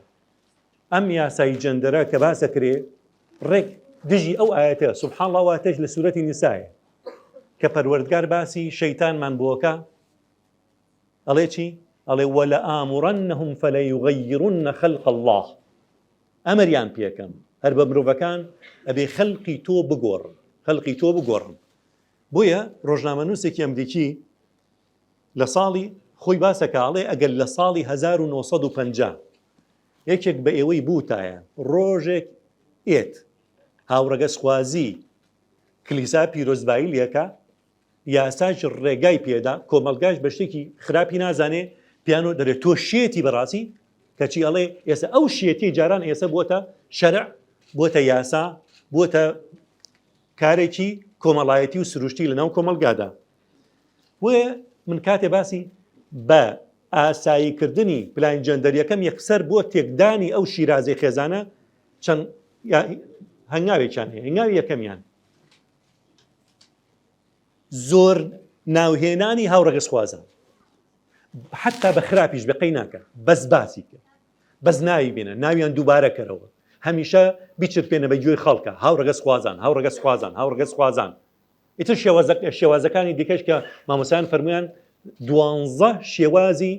ئەم یاسایی جەندەرە کە باسە کرێ ڕێک دژی ئەو ئاەتە سوبحان الله واتەش لە سوورەتی نیسایە کە پەروەردگار باسی شەیتانمان بۆکە ئەڵێ چی؟ ئەڵێ وەلەئاموڕەنەهم فەلەیوغەیڕن خەلق الله ئەمەریان پێکەم هەر بە مرۆڤەکان ئەبێ خەڵقی تۆ بگۆڕن بۆیە ڕۆژنامەنووسێکی ئەمریکی لە ساڵی خۆی باسەکاڵێ ئەگەر لە ساڵی 1950 یەکێک بە ئێوەی بووتایە ڕۆژێک ئێت هاوڕەگەسخوازی کلیسا پیرۆزباییلەکە یاساش ڕێگای پێدا کۆمەلگاش بە شتێکی خراپی نازانێ پیانۆ دەرێت تۆ شێتی بەڕاستی کەچی ئەڵێ ئێستا ئەو شێتی جاران ئێستا بۆتە شەرع بۆتە یاسا بۆتە کارێکی کۆمەڵایەتی و سروشتی لەناو کۆمەلگادا وێ من کاتێ باسی بە ئاساییکردنی پلان جەندەریەکەم یەکسەر بۆ تێکدانی ئەو شیرازەی خێزانە چەند هەنگاوێکیان هەیە هەنگاوی یەکەمیان زۆر ناوهێنانی هاوڕەگەسخوازان حتا بە خراپیش بە قەی ناکە بەس باسی کە بەس ناوی بێنە ناویان دووبارە کەرەوە هەمیشە بیچرپێنە بە گوێی خەڵکە هاوڕەگەسخوازان ئیتر شێوازەکانی دیکەش کە مامۆسایان فەرمویان 12 شێوازی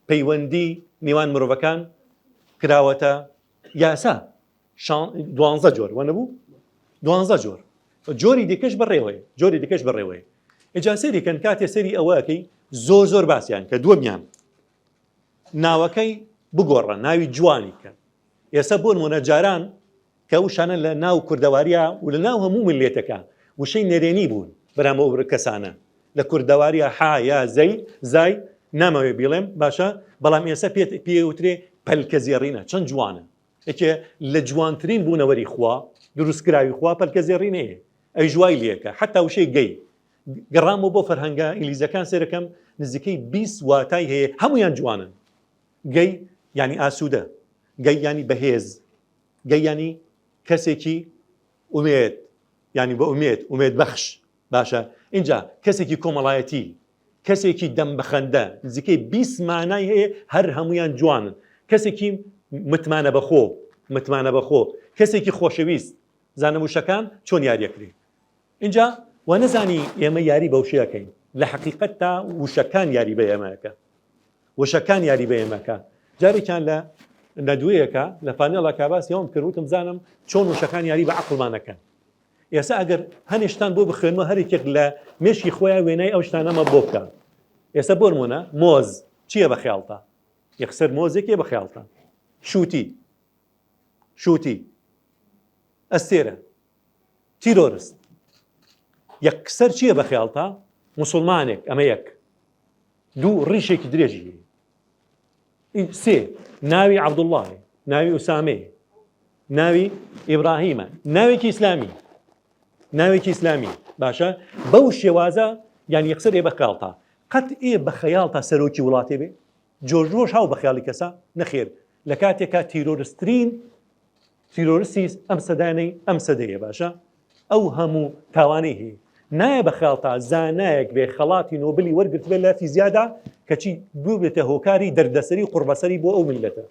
پەیوەندی نێوان مرۆڤەکان کراوەتە یاسا 12 جۆر وە نەبوو 12 جۆر جۆری دیکەش بەڕێوەیە ئێجا سەریکەن کاتێ سەری ئەوەکەی زۆر باسییان کە دووەمیان ناوەکەی بگۆڕە ناوی جوانی کە ئێستا بۆ نمونە جاران کە وشانە لە ناو کوردەواریە و لە ناو هەموو ملیێتەکە وشەی نەرێنی بوون بەرامبەر ئەو کەسانە لە کوردەواریە یا زای نامەوێ بیڵێم باشە بەڵام ئێستا پێوترێ پەلکە زێڕینە چەند جوانە یەکێ لە جوانترین بوونەوەری خوا دروستکراوی خوا پەلکە زێڕینەیە ئەی جوای لێکە حتا وشەی گەی گەڕامەوە بۆ فەرهەنگە ئینگلیزەکان سێرەکەم نزیکەی 20 واتای هەیە هەمویان جوانن گەی ینی ئاسوودە گەی ینی بەهێز گەی ینی کەسێکی ئومێد ینی بە ئومێد بەخش باشە اینجا کەسێکی کۆمەڵایەتی کەسێکی دەم بەخەندە نزیکەی 20 مانای هەیە هەر هەمویان جوانن کەسێکی متمانە بەخۆ کەسێکی خۆشەویست زانە وشەکان چۆن یاریەکری اینجا و نەزانی ئێمە یاری بەوشەکەین لە حقیقەت تا وشەکان یاری بە ئێمەکە جارێکیان لە نەدوەیەکە لە پانێڵە کاباس یەوم کردوتم زانم چۆن وشەکان یاری بە عەقڵمانەکەن ئێستا ئەگەر هەنیشتان بۆ بخوێنمە هەرێکێک لە مێشکی خۆیان وێنەی ئەو شتانەمە بۆ بکە. ئێستا بۆ نمونە مۆز چییە بە خەیاڵتە؟ یەکسەر مۆزێکێ بە خەیاڵتە. شووتی ئەستێرە تیرۆرست. یەکسەر چییە بە خەیاڵتە؟ موسڵمانێک ئەمە یەک. دوو ڕیشێکی درێژی. سێ ناوی عەبدوڵڵاهی، ناوی ئوسامەیە، ناوی ئیبراهیمە، ناوێکی ئیسلامی باشە بەو شێوازە یان یەکسەر بە خەیاڵتە. قەت بە خەیاڵتە سەرۆکی وڵاتێ بێ؟ جۆرجۆش هاو بە خەیاڵی کەسە نەخێر لە کاتێکا تیرۆریستی ئەم سەدانەی ئەم سەدەیە باشە ئەو هەموو تاوانەی هەیە. نایە بە خەیاڵتە زانایەک بێ خەڵاتی نۆبلی وەرگرت بێت لە فیزیادا کەچی بوو بێتە هۆکاری دەردەسەری و قوربەسەری بۆ ئەو میلەتە.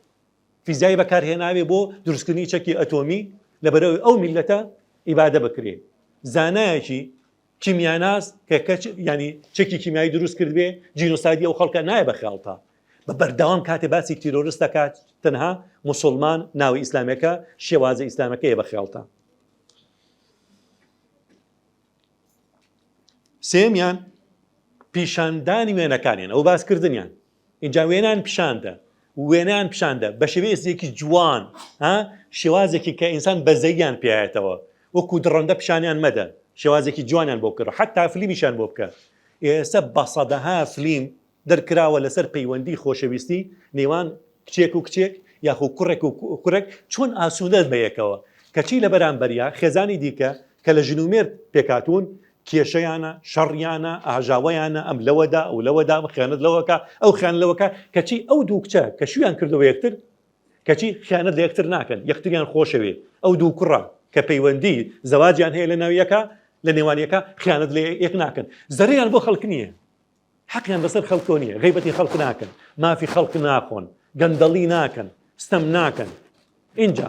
فیزیایی بەکارهێناوێ بۆ دروستکردنی چەکی ئەتۆمی لەبەرەوەی ئەو میلەتە ئیبادە بکرێ. زانایەکی کیمیاناز کە ینی چەکی کیمیایی دروست کرد بێ جینۆسایدی ئەو خەڵکە نایە بە خەیاڵتە. بە بەردەوام کاتێ باسی تیرۆریست دەکات تەنها موسڵمان ناوی ئیسلامەکە شێوازە ئیسلامەکەیە بە خەیاڵتە. سێمیان پیشاندانی وێنەکانیان ئەو باسکردنیان اینجا وێنان پیشاندە بە شێوەیەکی جوان شێوازێکی کە ئینسان بەزەییان پێایەتەوە وەکو دڕەندە پیشانیان مەدە شێوازێکی جوانیان بۆ بکڕ حتا فلیمیشان بۆ بکە. ئێستا بە سەدەها فلیم دەرکراوە لەسەر پەیوەندی خۆشەویستی نێوان کچێک و کچێک یاخو کوڕێک و کوڕێک چۆن ئاسوودەت بە یەکەوە کەچی لە بەرامبەریا خێزانی دیکە کە لە ژنومێر پێکاتون کێشەیانە شەڕیانە ئاژاوەیانە ئەم لەوەدا ئەو لەوەدا خیانەت لەوەکە ئەو خیان لەوەکە کەچی ئەو دوو کچە کە شویان کردەوە یەکتر کەچی خیانەت لە یەکتر ناکەن یەکتریان خۆشەوێ ئەو دوو کوڕە کە پەیوەندی زەواجیان هەیە لە ناویەکە لە نێوانیەکە خیانەت لە یەک ناکەن زەڕیان بۆ خەڵک نییە حەقیان بەسەر خەڵکۆ نییە غیبەتی خەڵک ناکەن مافی خەڵک ناخۆن گەندەڵی ناکەن ستەم ناکەن. اینجا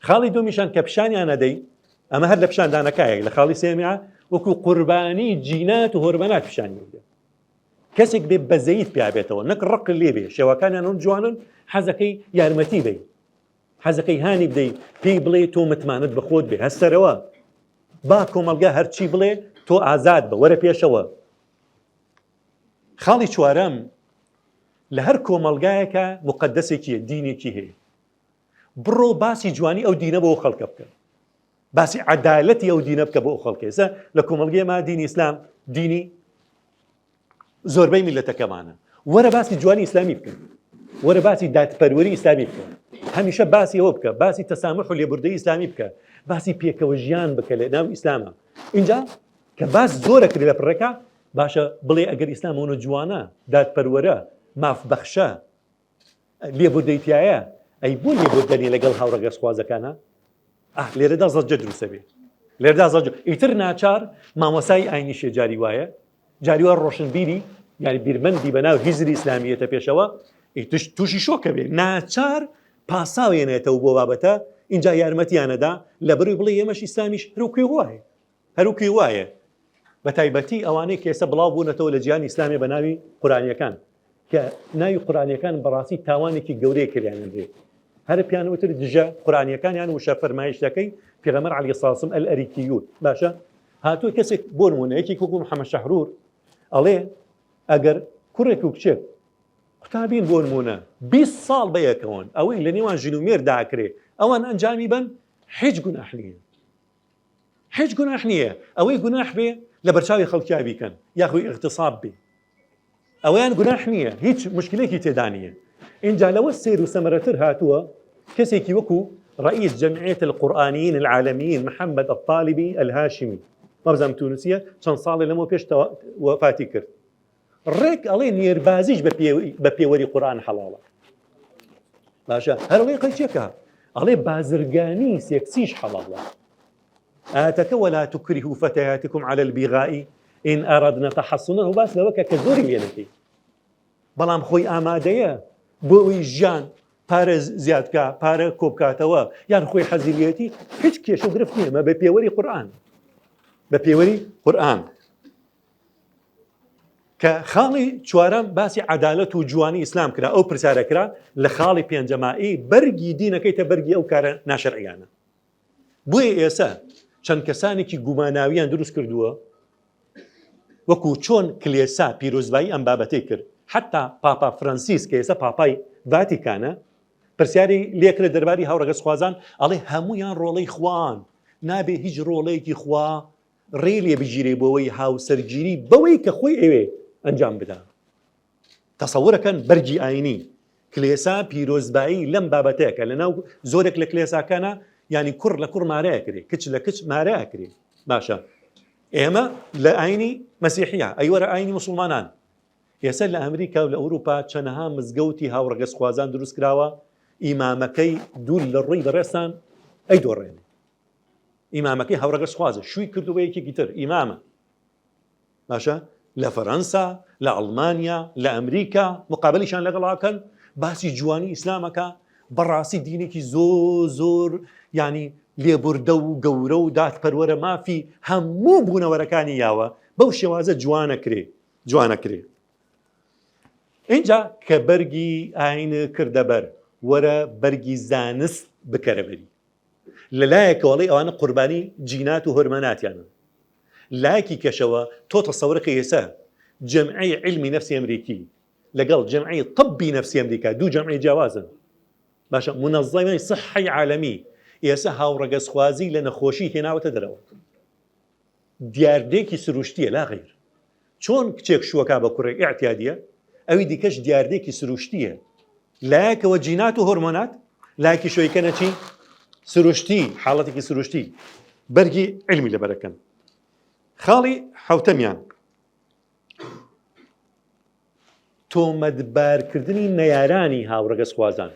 خاڵی دومیشان کە پیشانیان نەدەی ئەمە هەر لە پیشاندانەکایەک لە خاڵی سێمیە وەکو قوربانی جینات و هۆرمەنات پیشانی بدە کەسێک بێ بەزەیت پیابێتەوە نەک ڕق لێبێ شێوەکانیان ئەوم جوانن حەزەکەی یارمەتی بێ حەزەکەی هانی بدەی پێی بڵێ تۆ متمانت بەخۆت بێ هەستەرەوە با کۆمەلگا هەرچی بڵێ تۆ ئازاد بە وەرە پێشەوە. خاڵی چوارەم لە هەر کۆمەلگایەکە مقدسێکی دینێکی هەیە بڕۆ باسی جوانی ئەو دینە بۆ خەڵکە بکە باسی عەدالەتی ئەو دینە بکە بۆ خەڵکێسە لە کۆمەلگەیەمە دینی ئیسلام دینی زۆربەی میلەتەکەمانە وەرە باسی جوانی ئیسلامی بکەن وەرە باسی دادپەروەری ئیسلامی بکە هەمیشە باسی ئەوە بکە باسی تەسامح و لێبوردەی ئیسلامی بکە باسی پێکەوە ژیان بکە لە ناو ئیسلامە. اینجا کە باس زۆرە کرد لە پڕێکە باشە بڵێ ئەگەر ئیسلامەوە جوانە دادپەروەرە مافبەخشە لێبوردەیتیایە ئەی بۆ لێبوردنی لەگەڵ هاوڕەگە سوازەکانە لێرەدا زەجە دروستە بێ لێرەدا زەجە ئیتر ناچار مامۆسای ئاینیشێ جاری وایە جاری وایە ڕۆشنبیری یعنی بیرمەندی بەناو هیزری ئیسلامیەتە پێشەوە تووشی شۆکە بێ ناچار پاساوێنێتەوە بۆ بابەتە اینجا یارمەتیانەدا لە بڕووی بڵێ ئێمەش ئیسلامیش هەروکوێ وایە بە تایبەتی ئەوانەی کە ئێستا بڵاو بوونەتەوە لە جیهانی ئیسلامی بە ناوی قورئانیەکان کە ناوی قورئانیەکان بەڕاستی تاوانێکی گەورەی کردیانە بێ هەر پیانەوەتر دژە قورئانیەکانیان وشە فەرمایشتەکەی پێغەمبەر عەلەیهی سڵاو وسەلام ئەلئەریکیون باشە هاتووە کەسێک بۆ نمونە یەکی وەکو محەممەد شەحرور ئەڵێ ئەگەر کوڕێک و کچێک قوتابین بۆ نمونە 20 ساڵ بەیەکەوەن ئەوەی لە نێوان ژن و مێر داکرێ ئەوان ئەنجامی بن هیچ گوناح نییە ئەوەی گوناح بێ لە بەرچاوی خەڵکیا بیکەن یاخوی اغتصاب بێ ئەویان گوناح نییە هیچ مشکلێکی تێدا نییە. اینجا لەوە سیر و سەمەرەتر هاتووە کەسێکی وەکو ڕئیس جەمعیەت القورئانیین العالەمیین محەممەد الطالبی الهاشمی مەبزەم تونوسیە چەند ساڵی لەمەوە پێش وەفاتی کرد ڕێک ئەڵێ نێربازیش بە پێوەری قورئان حەڵاڵە باشە هەروەی قەیچێکە ئەڵێ بازرگانی سێکسیش حەڵاڵە ئاتەکە وەلا تکرهوا فتياتكم على البغاء إن أردنا تحصنا و باس لەوەکە کە زۆری لێ نەکەی بەڵام خۆی ئامادەیە بۆ ئەوی ژیان پارە زیادکە پارە کۆبکاتەوە یان خۆی حەزیلەتی هیچ کێش و گرفت نییە مە بە پێوەری قورئان کە خاڵی چوارەم باسی عەدالەت و جوانی ئیسلام کرا ئەو پرسیارە کرا لە خاڵی پێنجەمایی بەرگی دینەکەیتە بەرگی ئەو کارە ناشەرعیانە. بۆیە ئێستا چەند کەسانێکی گوماناویان دروست کردووە وەکو چۆن کلێسا پیرۆزبایی ئەم بابەتەی کرد. حتا پاپا فرانسیس کە ئێستا پاپای ڤاتیکانە پرسیاری لێکرە دەرباری هاوڕەگەزخوازان ئەڵێ هەمویان ڕۆڵەی خوان، نابێ هیچ ڕۆڵەیەکی خوا ڕێ لێ بگیرێ بۆەوەی هاوسەرگیری بەوەی کە خۆی ئەوێ ئەنجام بدە. تەسەورەکەن بەرگی ئاینی کلێسا پیرۆزبایی لەم بابەتەیەکە لەناو زۆرێک لە کلێساکانە ینی کوڕ لە کوڕ مارەیە کرێ، کچ لە کچ مارەیە کرێ. باشە ئێمە لە ئاینی مەسیحیە ئەیوەرە ئاینی موسڵمانان. ئێستا لە ئەمریکا و لە ئەوروپا چەندەها مزگەوتی هاوڕەگەزخوازان دروست کراوە، ئیمامەکەی دوور لە ڕووی بەڕێستان ئەی دۆڕێنێ. ئیمامەکەی هاوڕەگەزخوازە شووی کردووەیەکێکی تر ئیمامە. باشە لە فەرەنسا، لە ئەڵمانیا، لە ئەمریکا مقابلیشان لەگەڵاکەن باسی جوانی ئیسلامەکە بەڕاستی دینێکی زۆر ینی لێبوردە و گەورە و دادپەروەرە مافی هەموو بوونەوەرەکانی یاوە بەو شێوازە جوانەکرێ. اینجا کە بەرگی ئاین کردەبەر وەرە بەرگی زانست بکەرەبەری لەلایەکەوەڵی ئەوانە قوربانی جینات و هۆرمەناتیانن. لایەکی کەشەوە تۆ تەسەورەکە ئێستا جەمعی علمی نەفسی ئەمریکی لەگەڵ جەمعی طبی نەفسی ئەمریکا دوو جەمعی جیاوازن. باشە منەظەمەی صحی عالەمی ئێستا هاوڕەگەزخوازی لە نەخۆشی هێناوەتە دەرەوە. دیاردێکی سروشتیە لا غیر. چۆن کچێک شووەکە بە کوڕێک ئیعتیادیە ئەوی دیکەش دیاردێکی سروشتیە. لایەکەوە جینات و هۆرمۆنات، لایەکی شۆیکەنە چی؟ سروشتی، حاڵەتێکی سروشتی. بەرگی علمی لەبەرەکەن. خاڵی حوتەمیان تۆمەتبارکردنی نەیارانی هاوڕەگەزخوازان.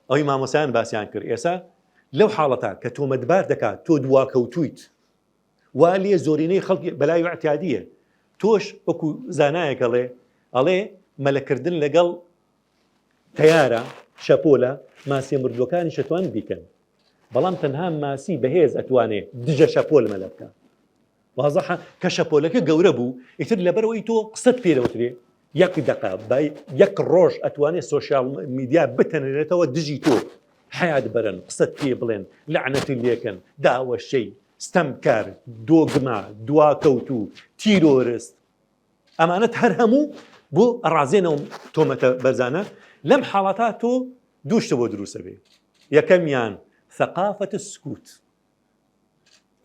ئەوەی مامۆسایان باسییان کرد. ئێستا لەو حاڵەتە کە تۆمەتبار دەکات تۆ دواکەوتویت وا لێ زۆرینەی خەڵکی بەلای ئەعتیادیە. تۆش وەکو زانایەکەڵێ ئەڵێ مەلەکردن لەگەڵ تەیارە شەپۆلە ماسی مردوەکانی شەتوان بیکەن، بەڵام تەنها ماسی بەهێز ئەتوانێت دژە شەپۆل مەلە بکە. وازەحە کە شەپۆلەکە گەورە بوو ئیتر لەبەرەوەی تۆ قسەت پێرەوترێ یەک دقە یەک ڕۆژ ئەتوانێت سۆشیال میدیا بتەنێتەوە دژی تۆ حیات بەرن قسەت پێ بڵێن لەعنەتی لێکن داوەشەی ستەمکار دۆگما دواکەوت و تیرۆرست ئەمانەت هەر هەموو بۆ ئەڕازێنەوە تۆمەتە بەرزانە. لەم حاڵەتا تۆ دووشتە بۆ دروستە بێ. یەکەمیان ثەقافەتە سکوت،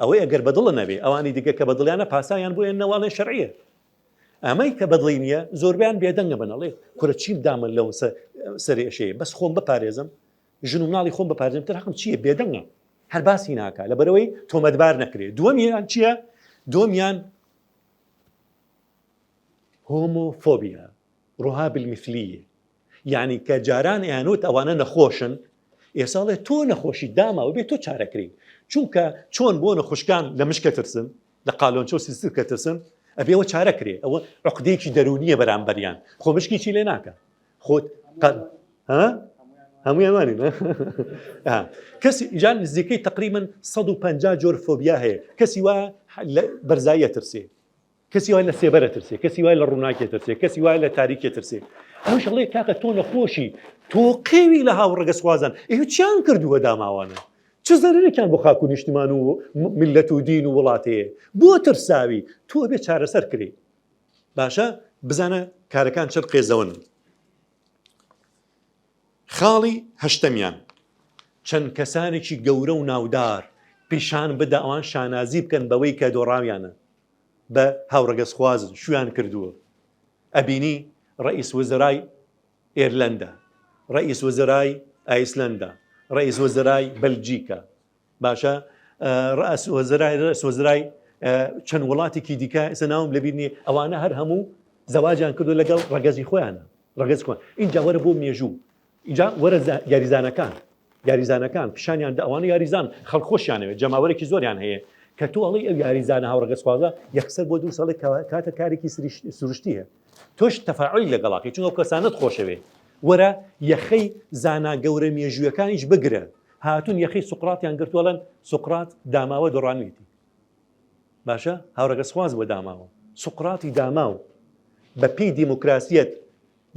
ئەوەی ئەگەر بەدڵە نەبێ ئەوانی دیگە کە بەدڵیانە پاسایان بۆ نەوانێ شەرعیە. ئەمەی کە بەدڵی نییە زۆربیان بێدەنگە بنەڵێ کورە چیم دامن لەو سەرێشەیە بەس خۆم بپارێزم ژن و مناڵی خۆم بپارێزم تر حەقم چییە بێدەنگە هەر باسی ناکە لەبەرەوەی تۆمەتبار نەکرێ. دووەمیان چییە؟ دووەمیان هۆمۆفۆبیا ڕۆها بالمیثلیە، یعنی کە جاران ئەیانوت ئەوانە نەخۆشن ئێساڵێ تۆ نەخۆشی داماوە بێت تۆ چارەکری. چونکە چۆن بۆ نەخۆشکان لە مشکە ترسن لە قالۆنچە و سیستر کە ترسن ئەبێەوە چارەکرێ. ئەوە عقدەیەکی دەرونیە بەرامبەریان خۆ مشکێکی لێ ناکە خۆت هەمووی ئەمانین کەسی جان نزیکەی تقریبا 150 جۆر فۆبیا هەیە. کەسی وایە لە بەرزاییە ترسێ، کەسی وایە لە سێبەرە ترسێ، کەسی وایە لە ڕووناکێ ترسێ، کەسی وایە لە تاریکێ ترسێ. ئەوش ئەڵێ کاکە تۆ نەخۆشی تۆ قێوی لە هاوڕەگەزخوازان ئێوە چیان کردووە داماوانە چ زەرێکیان بۆ خاک و نیشتمان و میلەت و دین و وڵاتەیە بۆ ترساوی تۆ بێ چارەسەر کرێ. باشە بزانە کارەکان چەر قێزەون. خاڵی هەشتەمیان چەند کەسانێکی گەورە و ناودار پیشان بدە ئەوان شانازی بکەن بەوەی کە دۆڕاویانە بە هاوڕەگەزخوازن شویان کردووە. ئەبینی ڕئیس وزرای ئێرلەندا، ڕئیس وزرای ئایسلەندا، ڕئیس وزرای بەلجیکا، باشە ڕئیس وزرای چەند وڵاتێکی دیکە ئێستا ناوم لەبیر نییە ئەوانە هەر هەموو زەواجیان کردو لەگەڵ ڕەگەزی خۆیانە ڕەگەز خۆیان. اینجا وەرە بۆ مێژوو، اینجا وەرە یاریزانەکان پیشانیان دا ئەوانە یاریزان خەڵخۆشیانەوێت جەماوەرێکی زۆریان هەیە کە تۆ ئەڵی ئەو یاریزانە هاوڕەگەزخوازە یەکسەر بۆ دوو ساڵێک کاتە کارێکی سروشتی هەیە تۆش تەفاعلی لەگەڵاکەی چونکە ئەو کەسانت خۆشەوێ. وەرە یەخەی زانا گەورە مێژوویەکانیش بگرە. هاتوون یەخەی سوقڕاتیان گرتووەڵەن سوقڕات داماوە دۆڕانویەتی. باشە هاوڕەگەزخواز بۆ داماوە سوقڕاتی داماو بە پێی دیموکراسیەت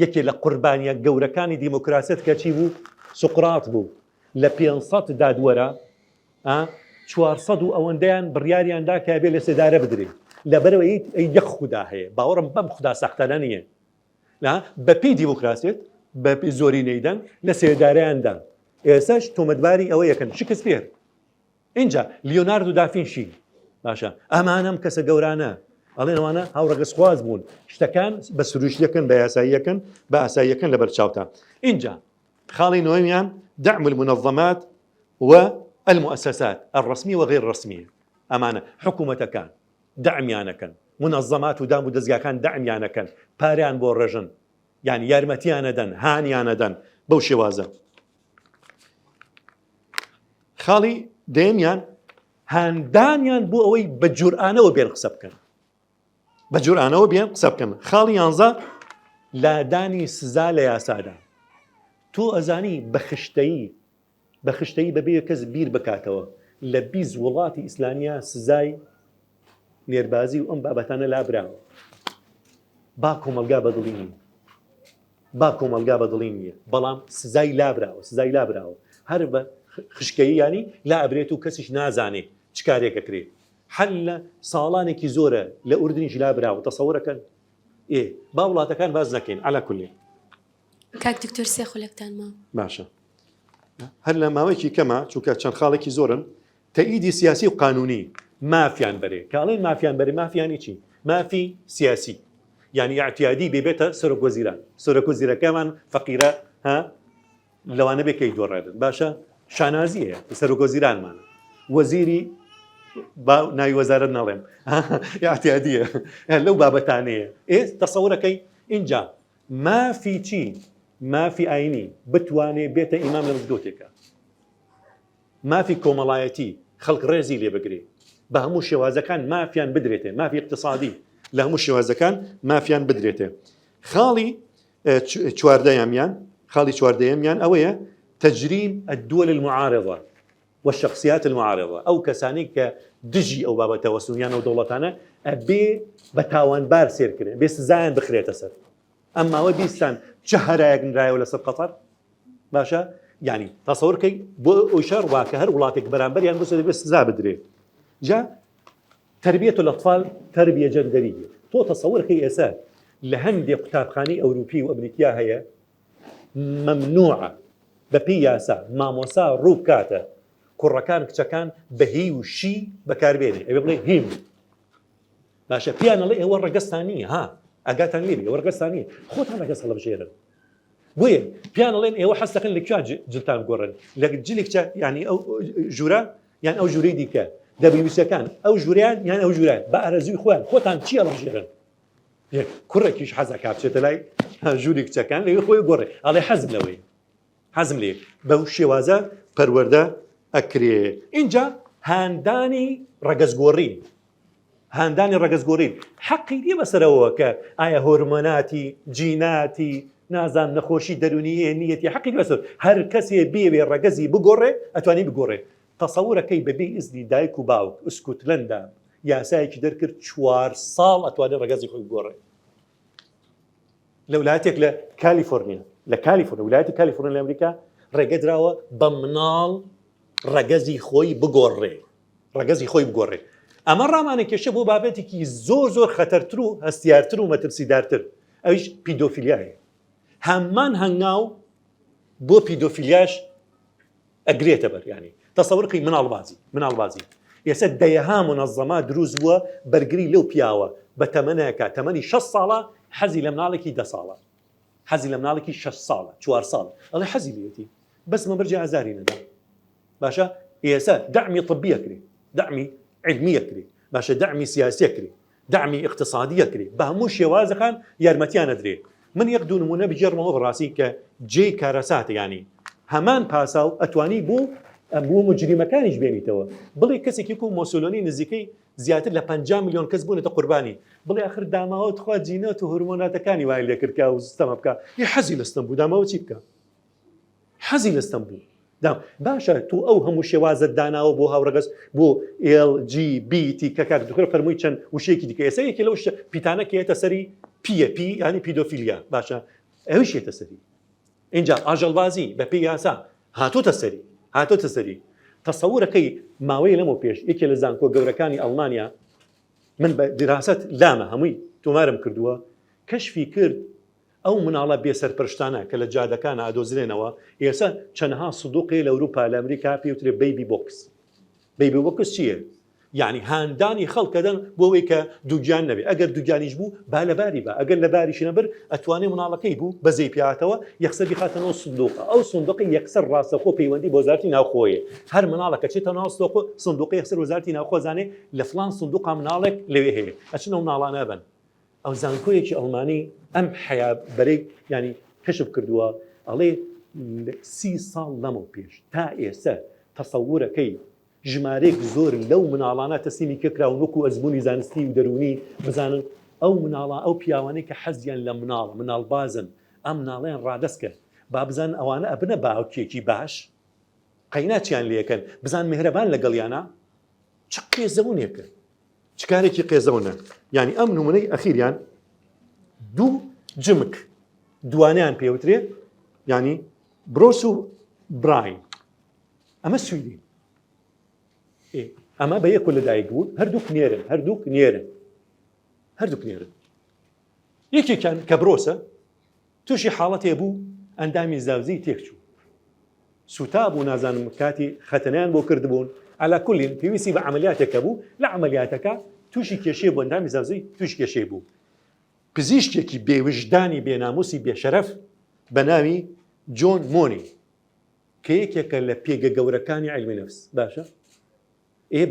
یەکێ لە قوربانیە گەورەکانی دیموکراسیەت کە چی بوو؟ سوقڕات بوو. لە 500 دادوەرە 400 و ئەوەندەیان بڕیاریاندا کە بێ لە سێدارە بدرێ لەبەرەوە یەک خوددا هەیە باوەڕم بەم خوددا سەختانە نییە بە پێی دیموکراسیت بە زۆری نەیدەن لە سێدارەیاندا ئێساش تۆمەتباری ئەوە یەکەن شکسپێر اینجا لیۆناردو دافینشی باشە ئەمانەم کەسە گەورانە ئەڵێنەوانە هاوڕەگەسخواز بوون شتەکان بە سروشتەکەن بە یاساییەکەن بە ئاساییەکەن لە بەرچاوتان اینجا خاڵی نوێمیان دعم المنظمات والمؤسسات الرسمية وغير الرسمية أمانة حكومتكان دعميانكن منظمات ودام ودزگاکان دعميانكن پاریان بۆ ڕێژن يعني یارمەتیانەدەن هانیانەدەن بەو شێوازە خاڵی دێمیان هاندانیان بۆ ئەوەی بە جورئانەوە بێن قسە بکەن بە جورئانەوە بێن قسە بکەن خاڵی 11 لادانی سزا لە یاسادا تۆ ئەزانی بە خشتەیی بەبێ کەس بیر بکاتەوە لە 20 وڵاتی ئیسلامیە سزای نێربازی و ئەم بابەتانە لابراوە با کۆمەلگا بەدڵی نییە بەڵام سزای لابراوە هەر بە خشکەیی ینی لا ئەبرێت و کەسیش نازانێ چ کارێکە کرێ هەر لە ساڵانێکی زۆرە لە ئوردنیش لابراوە تەسەوڕەکەن با وڵاتەکان باز نەکەین عەلا کولی کاک دکتۆر سێ خولەکتان ماوە باشە هەر لە ماوەیەکی کەمە چونکە چەند خاڵێکی زۆرن تەئیدی سیاسی و قانونی مافیان بەرێ کاڵێن مافیان بەرێ مافیانی چی مافی سیاسی یعنی اعتیادی بێبێتە سەرۆک وەزیران سەرۆک وەزیرەکەمان فەقیرە لەوانە بێ کەی دۆڕێدن باشە شانازیە سەرۆک وەزیرانمانە وەزیری ناوی وەزارەت نەڵێم اعتیادیە لەو بابەتانەیە تەسەوڕەکەی اینجا مافی چی مافی ئاینی بتوانێ بێتە ئیمام لە مزگەوتێکە مافی کۆمەڵایەتی خەڵک ڕێزی لێ بگرێ بە هەموو شێوازەکان مافیان بدرێتێ مافی اقتصادی لە هەموو شێوازەکان مافیان بدرێتێ خاڵی چواردەیەمیان ئەوەیە تەجریم الدول المعارضة والشخصيات المعارضة أو كساني كدجي أو بابا توسنيان أو دولتانا أبي بتاوانبار سير كرين بس زاين بخريت أسر أما هو بيستان شهرة يقنراي ولا سر قطر باشا يعني تصور كي بو أشار واكهر ولاتك برانبر يعني بس زابدري جا تربية الأطفال تربية جندرية تو تصور كي أساس لهندي قطابخاني أوروبي وأمريكيا هي ممنوعة ببياسة ماموسا روبكاتا كوركان كتشكان بهي وشي بكاربيني أبي بقول هيم ماشي بيانا ليه هو الرقصانية ها أقاتن ليبي هو الرقصانية خود هذا قصة الله بشيرا وين بيانا لين هو حس لكن لك جلتان قرن لكن جلك يعني أو جورا يعني أو جوريدي كا دبليو كان أو جوريان يعني أو جوريان بقى رزق إخوان خود عن شيء الله بشيرا كوركيش حزة كابشة تلاقي جوريك كان ليه خوي قرن على حزم لوي حزم ليه بوشي وازا پرورده أكري إنجا هانداني رقصقورين حقي دي بسروا كآية هرموناتي جيناتي نازان نخوشي درونية نيتي حقي دي بسر هر كسي بيبي الرقصي بقوري أتواني بقوري تصور كي ببي إزني دايكو باوك اسكتلندا يا سايك دركر 4 صال أتواني الرقصي خوي بقوري لولاتك لكاليفورنيا ولاية كاليفورنيا لأمريكا ڕێگەدراوە بە مناڵ ڕەگەزی خۆی بگۆڕێ ئەمە ڕامانە کێشە بۆ بابەتێکی زۆر خەتەرتر و هەستیارتر و مەترسیدارتر ئەویش پیدۆفیلیایە هەمان هەنگاو بۆ پیدۆفیلیاش ئەگرێتە بەر ینی تەسەوڕکەی مناڵبازی ئێستا دەیەها منەظەما دروست بووە بەرگری لەو پیاوە بە تەمەنەکە تەمەنی 6 ساڵە حەزی لە مناڵێکی 10 ساڵە حەزی لە مناڵێکی 6 ساڵە 4 ساڵ ئەڵێ حەزی لێتی بەس مەبەرجێ ئازاری نەدا باشە ئێستا دعمی طبیە کرێ دعمی علمیە کرێ باشە دعمی سیاسیە کرێ دعمی اقتصادیە کرێ بە هەموو شێوازەکان یارمەتیانە درێ من یەک دوو نمونە بجێڕمەوە بڕاستی کە جێ کارەساتە ینی هەمان پاساو ئەتوانی بۆ مجریمەکانیش بێنیتەوە بڵێ کەسێکی و مۆسولۆنی نزیکەی زیاتر لە 50 میلیۆن کەس بوونێتە قوربانی بڵێ ئاخر داماوە خوا جینەت و هورمۆناتەکانی وای لێ کردکا و سیستەمە بکە حەزی لەستم بوو داماوە چی بکە حەزی لەستم بوو باشە تو ئەو هەموو شێوازت داناوە بۆ هاوڕەگەز بۆ LGBT کە کاک دوکر فەرمووی چەند وشەیەکی دیکە ئێستا یەکێ لەو پیتانەکە هێتە سەری پی ینی پیدۆفیلیا باشە ئەویش هێتە سەری اینجا ئاژەڵبازی بە پێی یاسا هاتۆتە سەری تەسەورەکەی ماوەی لەمە پێش یەکێ لە زانکۆ گەورەکانی ئەڵمانیا من بە دراست لامە هەمووی تۆمارم کردووە کەشفی کرد ئەو مناڵە بێسەرپەرشتانە کە لە جادەکانە ئادۆزرێنەوە ئێستا چەندها سندوقی لە ئەوروپا لە ئەمریکا پێوترێ بیبی بۆکس. بیبی بۆکس چییە؟ یعنی هاندانی خەڵکەدەن بۆەوەی کە دووگیان نەبێت ئەگەر دووگیانیش بوو با لەباری بە ئەگەر لە باریشی نەبەر ئەتوانێ مناڵەکەی بوو بەزەی پیاتەوە یەکسەر بخاتەوە سندوقە ئەو سندوقی یەکسەر ڕاستەخۆ پەیوەندی بۆ وەزارەتی ناوخۆیە هەر مناڵەکە چێتە ناو سندوقی یەکسەر وەزارەتی ناوخۆزانێ لە فلان سندوقا مناڵێک لەوێ هەیە ئەچنە مناڵانە بن. ئەو زانکۆیەکی ئەڵمانی ئەم حیا بەرەی ینی کەشف کردووە ئەڵێ 30 ساڵ لەمە پێش تا ئێستا تەسەورەکەی ژمارەیەک زۆر لەو مناڵانە تەسلیمی کەکراون وەکو ئەزمموی زانستی و دەرونی بزانن ئەو مناڵە ئەو پیاوانەی کە حەزیان لە مناڵ بازن ئەم مناڵیان ڕادەستکە با بزانن ئەوانە ئەبنە باوکێکی باش قەیناچیان لێکەن بزان میهرەبان لەگەڵیانە چ قێزەونێکە چ کارێکی قێزەونە. ینی ئەم نمونەی ئەخیریان دوو جمک دوانیان پێوترێ ینی برۆس و براین ئەمە سویدی ئەمە بە یەک لەدایک بوون هەردووک نێرن یەکێکیان کە برۆسە تووشی حاڵەتێ بوو ئەندامی زاوزی تێکچوو سوتا بوو نازانم کاتی خەتەنیان بۆ کردبوون ئالا کولین پێویستی بە عملیاتێکە بوو لە عملیاتەکە تووشی کێشێ بوو ئەندامی زاوزی تووشی کێشێ بوو پزیشکێکی بێوجدانی بێناموسی بێشەرەف بە ناوی جۆن مۆنی کە یەکێکە لە پێگە گەورەکانی عیلمی نەفس باشە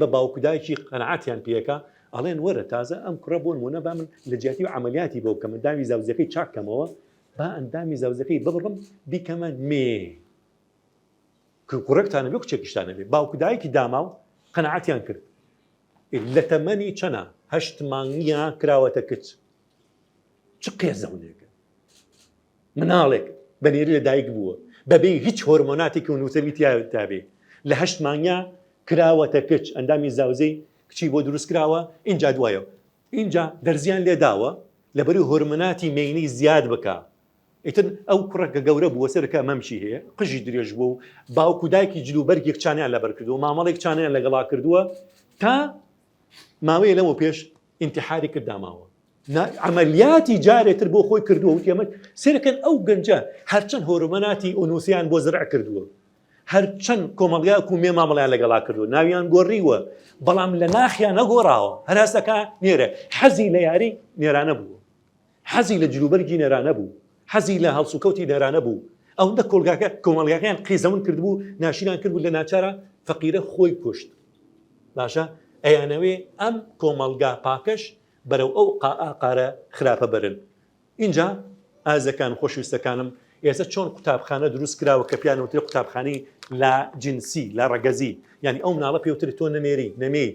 بە باوکودایکی قەنەعەتیان پێەکە ئەڵێن وەرە تازە ئەم کوڕە بۆ نمونە با من لە جیاتی و عملیاتی بۆ بکەم ئەندامی زاوزەکەی چاکەمەوە با ئەندامی زاوزەکەی ببڕم بیکەمە مێ کوڕێکتانە بێ کچێکیشتانە بێ باوکودایکی داما و قەنەعەتیان کرد لە تەمەنی چەنە 8 مانگیان کراوەتە کچ چ قێزەونێکە مناڵێک بەنێری لەدایک بووە بەبێ هیچ هۆرمۆناتێکی و نووسەوی تابێ لە 8 مانگیان کراوەتە کچ ئەندامی زاوزەی کچی بۆ دروست کراوە اینجا دوایە اینجا دەرزیان لێداوە لەبەری هۆرمۆناتی مەینی زیاد بکە ئیتر ئەو کوڕەکە گەورە بووە سەرەکە مەمشی هەیە قژی درێژ بوو و باوکودایکی جلوبەرگێک چانیان لەبەر کردو و مامەڵێک چانیان لەگەڵا کردووە تا ماوەیە لەمە پێش ئینتیحاری کرداماوە عملیاتی جارێتر بۆ خۆی کردووە وتیەمە سێرەکەن ئەو گەنجە هەرچەند هۆرمۆناتی ئۆنوسیان بۆ زرع کردووە هەرچەند کۆمەڵگا و مێ مامەڵیان لەگەڵا کردووە ناویان گۆڕیوە بەڵام لە ناخیان نەگۆڕاوە هەراستەکە نێرە حەزی لە یاری نێرانە بوو حەزی لە جلوبەرگی نێرانە بوو حەزی لە هەڵسوکەوتی نێرانە بوو ئەوەندە کۆمەڵگاکەیان قیزەون کردبوو ناشیران کردبوو لە ناچارە فەقیرە خۆی کوشت باشە ئەیانەوێ ئەم کۆمەڵگا پاکەش بەرەو ئەو قارە خراپە بەرن اینجا ئازەکان خۆشویستەکانم ئێستا چۆن قوتابخانە دروست کراوە کە پیانەوتری قوتابخانەی لا جنسی لا ڕەگەزی یعنی ئەو مناڵە پێوتری تۆ نەمێ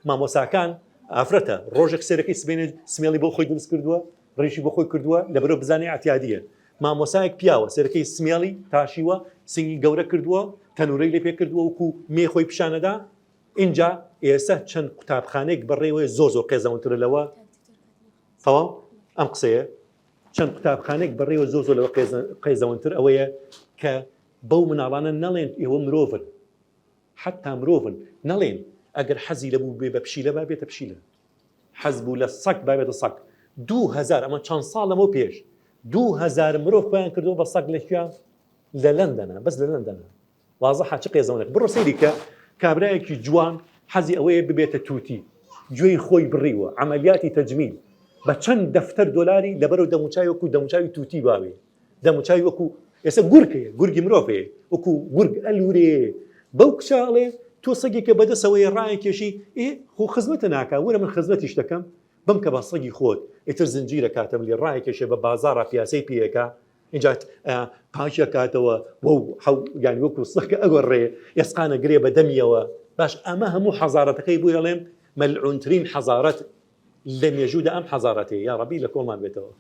مامۆساکان ئافرەتە ڕۆژێک سێرەکەی سبێنێ سمێڵی بۆ خۆی دروست کردووە ڕێژی بۆ خۆی کردووە لەبەرەوە بزانێ ئەتیادیە مامۆسایەک پیاوە سێرەکەی سمێڵی تاشیوە سنگی گەورە کردووە تەنورەی لێ پێ کردووە وەکو مێ خۆی پیشانەدا اینجا ئێستا چەند قوتابخانەیەک بەڕێوەیە زۆ قێزەونترە لەوە تەواو ئەم قسەیە چەند قوتابخانێک بەڕێوە زۆ لەوە قێزەونتر ئەوەیە کە بەو مناڵانە نەڵێن ئێوە مرۆڤن حتا مرۆڤن نەڵێن ئەگەر حەزی لەبوو بێ بە پشیلە با بێتە پشیلە حەز بوو لە سەگ با بێتە سەگ 2000 ئەمە چەند ساڵ لەمە پێش 2000 مرۆڤ خۆیان کردووە بە سەگ لەکوێ لە لەندەنە بەس لە لەندەنە وازە حاچ قێزەونێک بڕۆ سەیری کە کابرایەکی جوان حەزی ئەوەیە ببێتە تووتی گوێی خۆی بڕیوە عملیاتی تەجمیل بە چەند دەفتەر دۆلاری لەبەرەوە دەموچای وەکو دەموچاوی تووتی باوێ دەموچاوی وەکو ئێستا گورکەیە گورگی مرۆڤەیە وەکو گورگ ئەلوورێ بەو کچاڵێ تۆ سەگێکە بەدەسەوەی ڕای کێشی خۆ خزمەتە ناکە وەرە من خزمەتیش دەکەم بم کە بە سەگی خۆت ئیتر زنجیرە کاتەم لێ ڕای کێشێ بە بازاڕە پیاسەی پێیەکە اینجا پاشە کاتەوە یانی وەکو سەگە ئەگۆڕێ ئێسقانە گرێ بە دەمیەوە باش ئەمە هەموو حەزارەتەکەی بوو هەڵێم مەلعونترین حەزارەت لە مێژوودا ئەم حەزارەتەیە یا ڕەبی لە کۆڵمان بێتەوە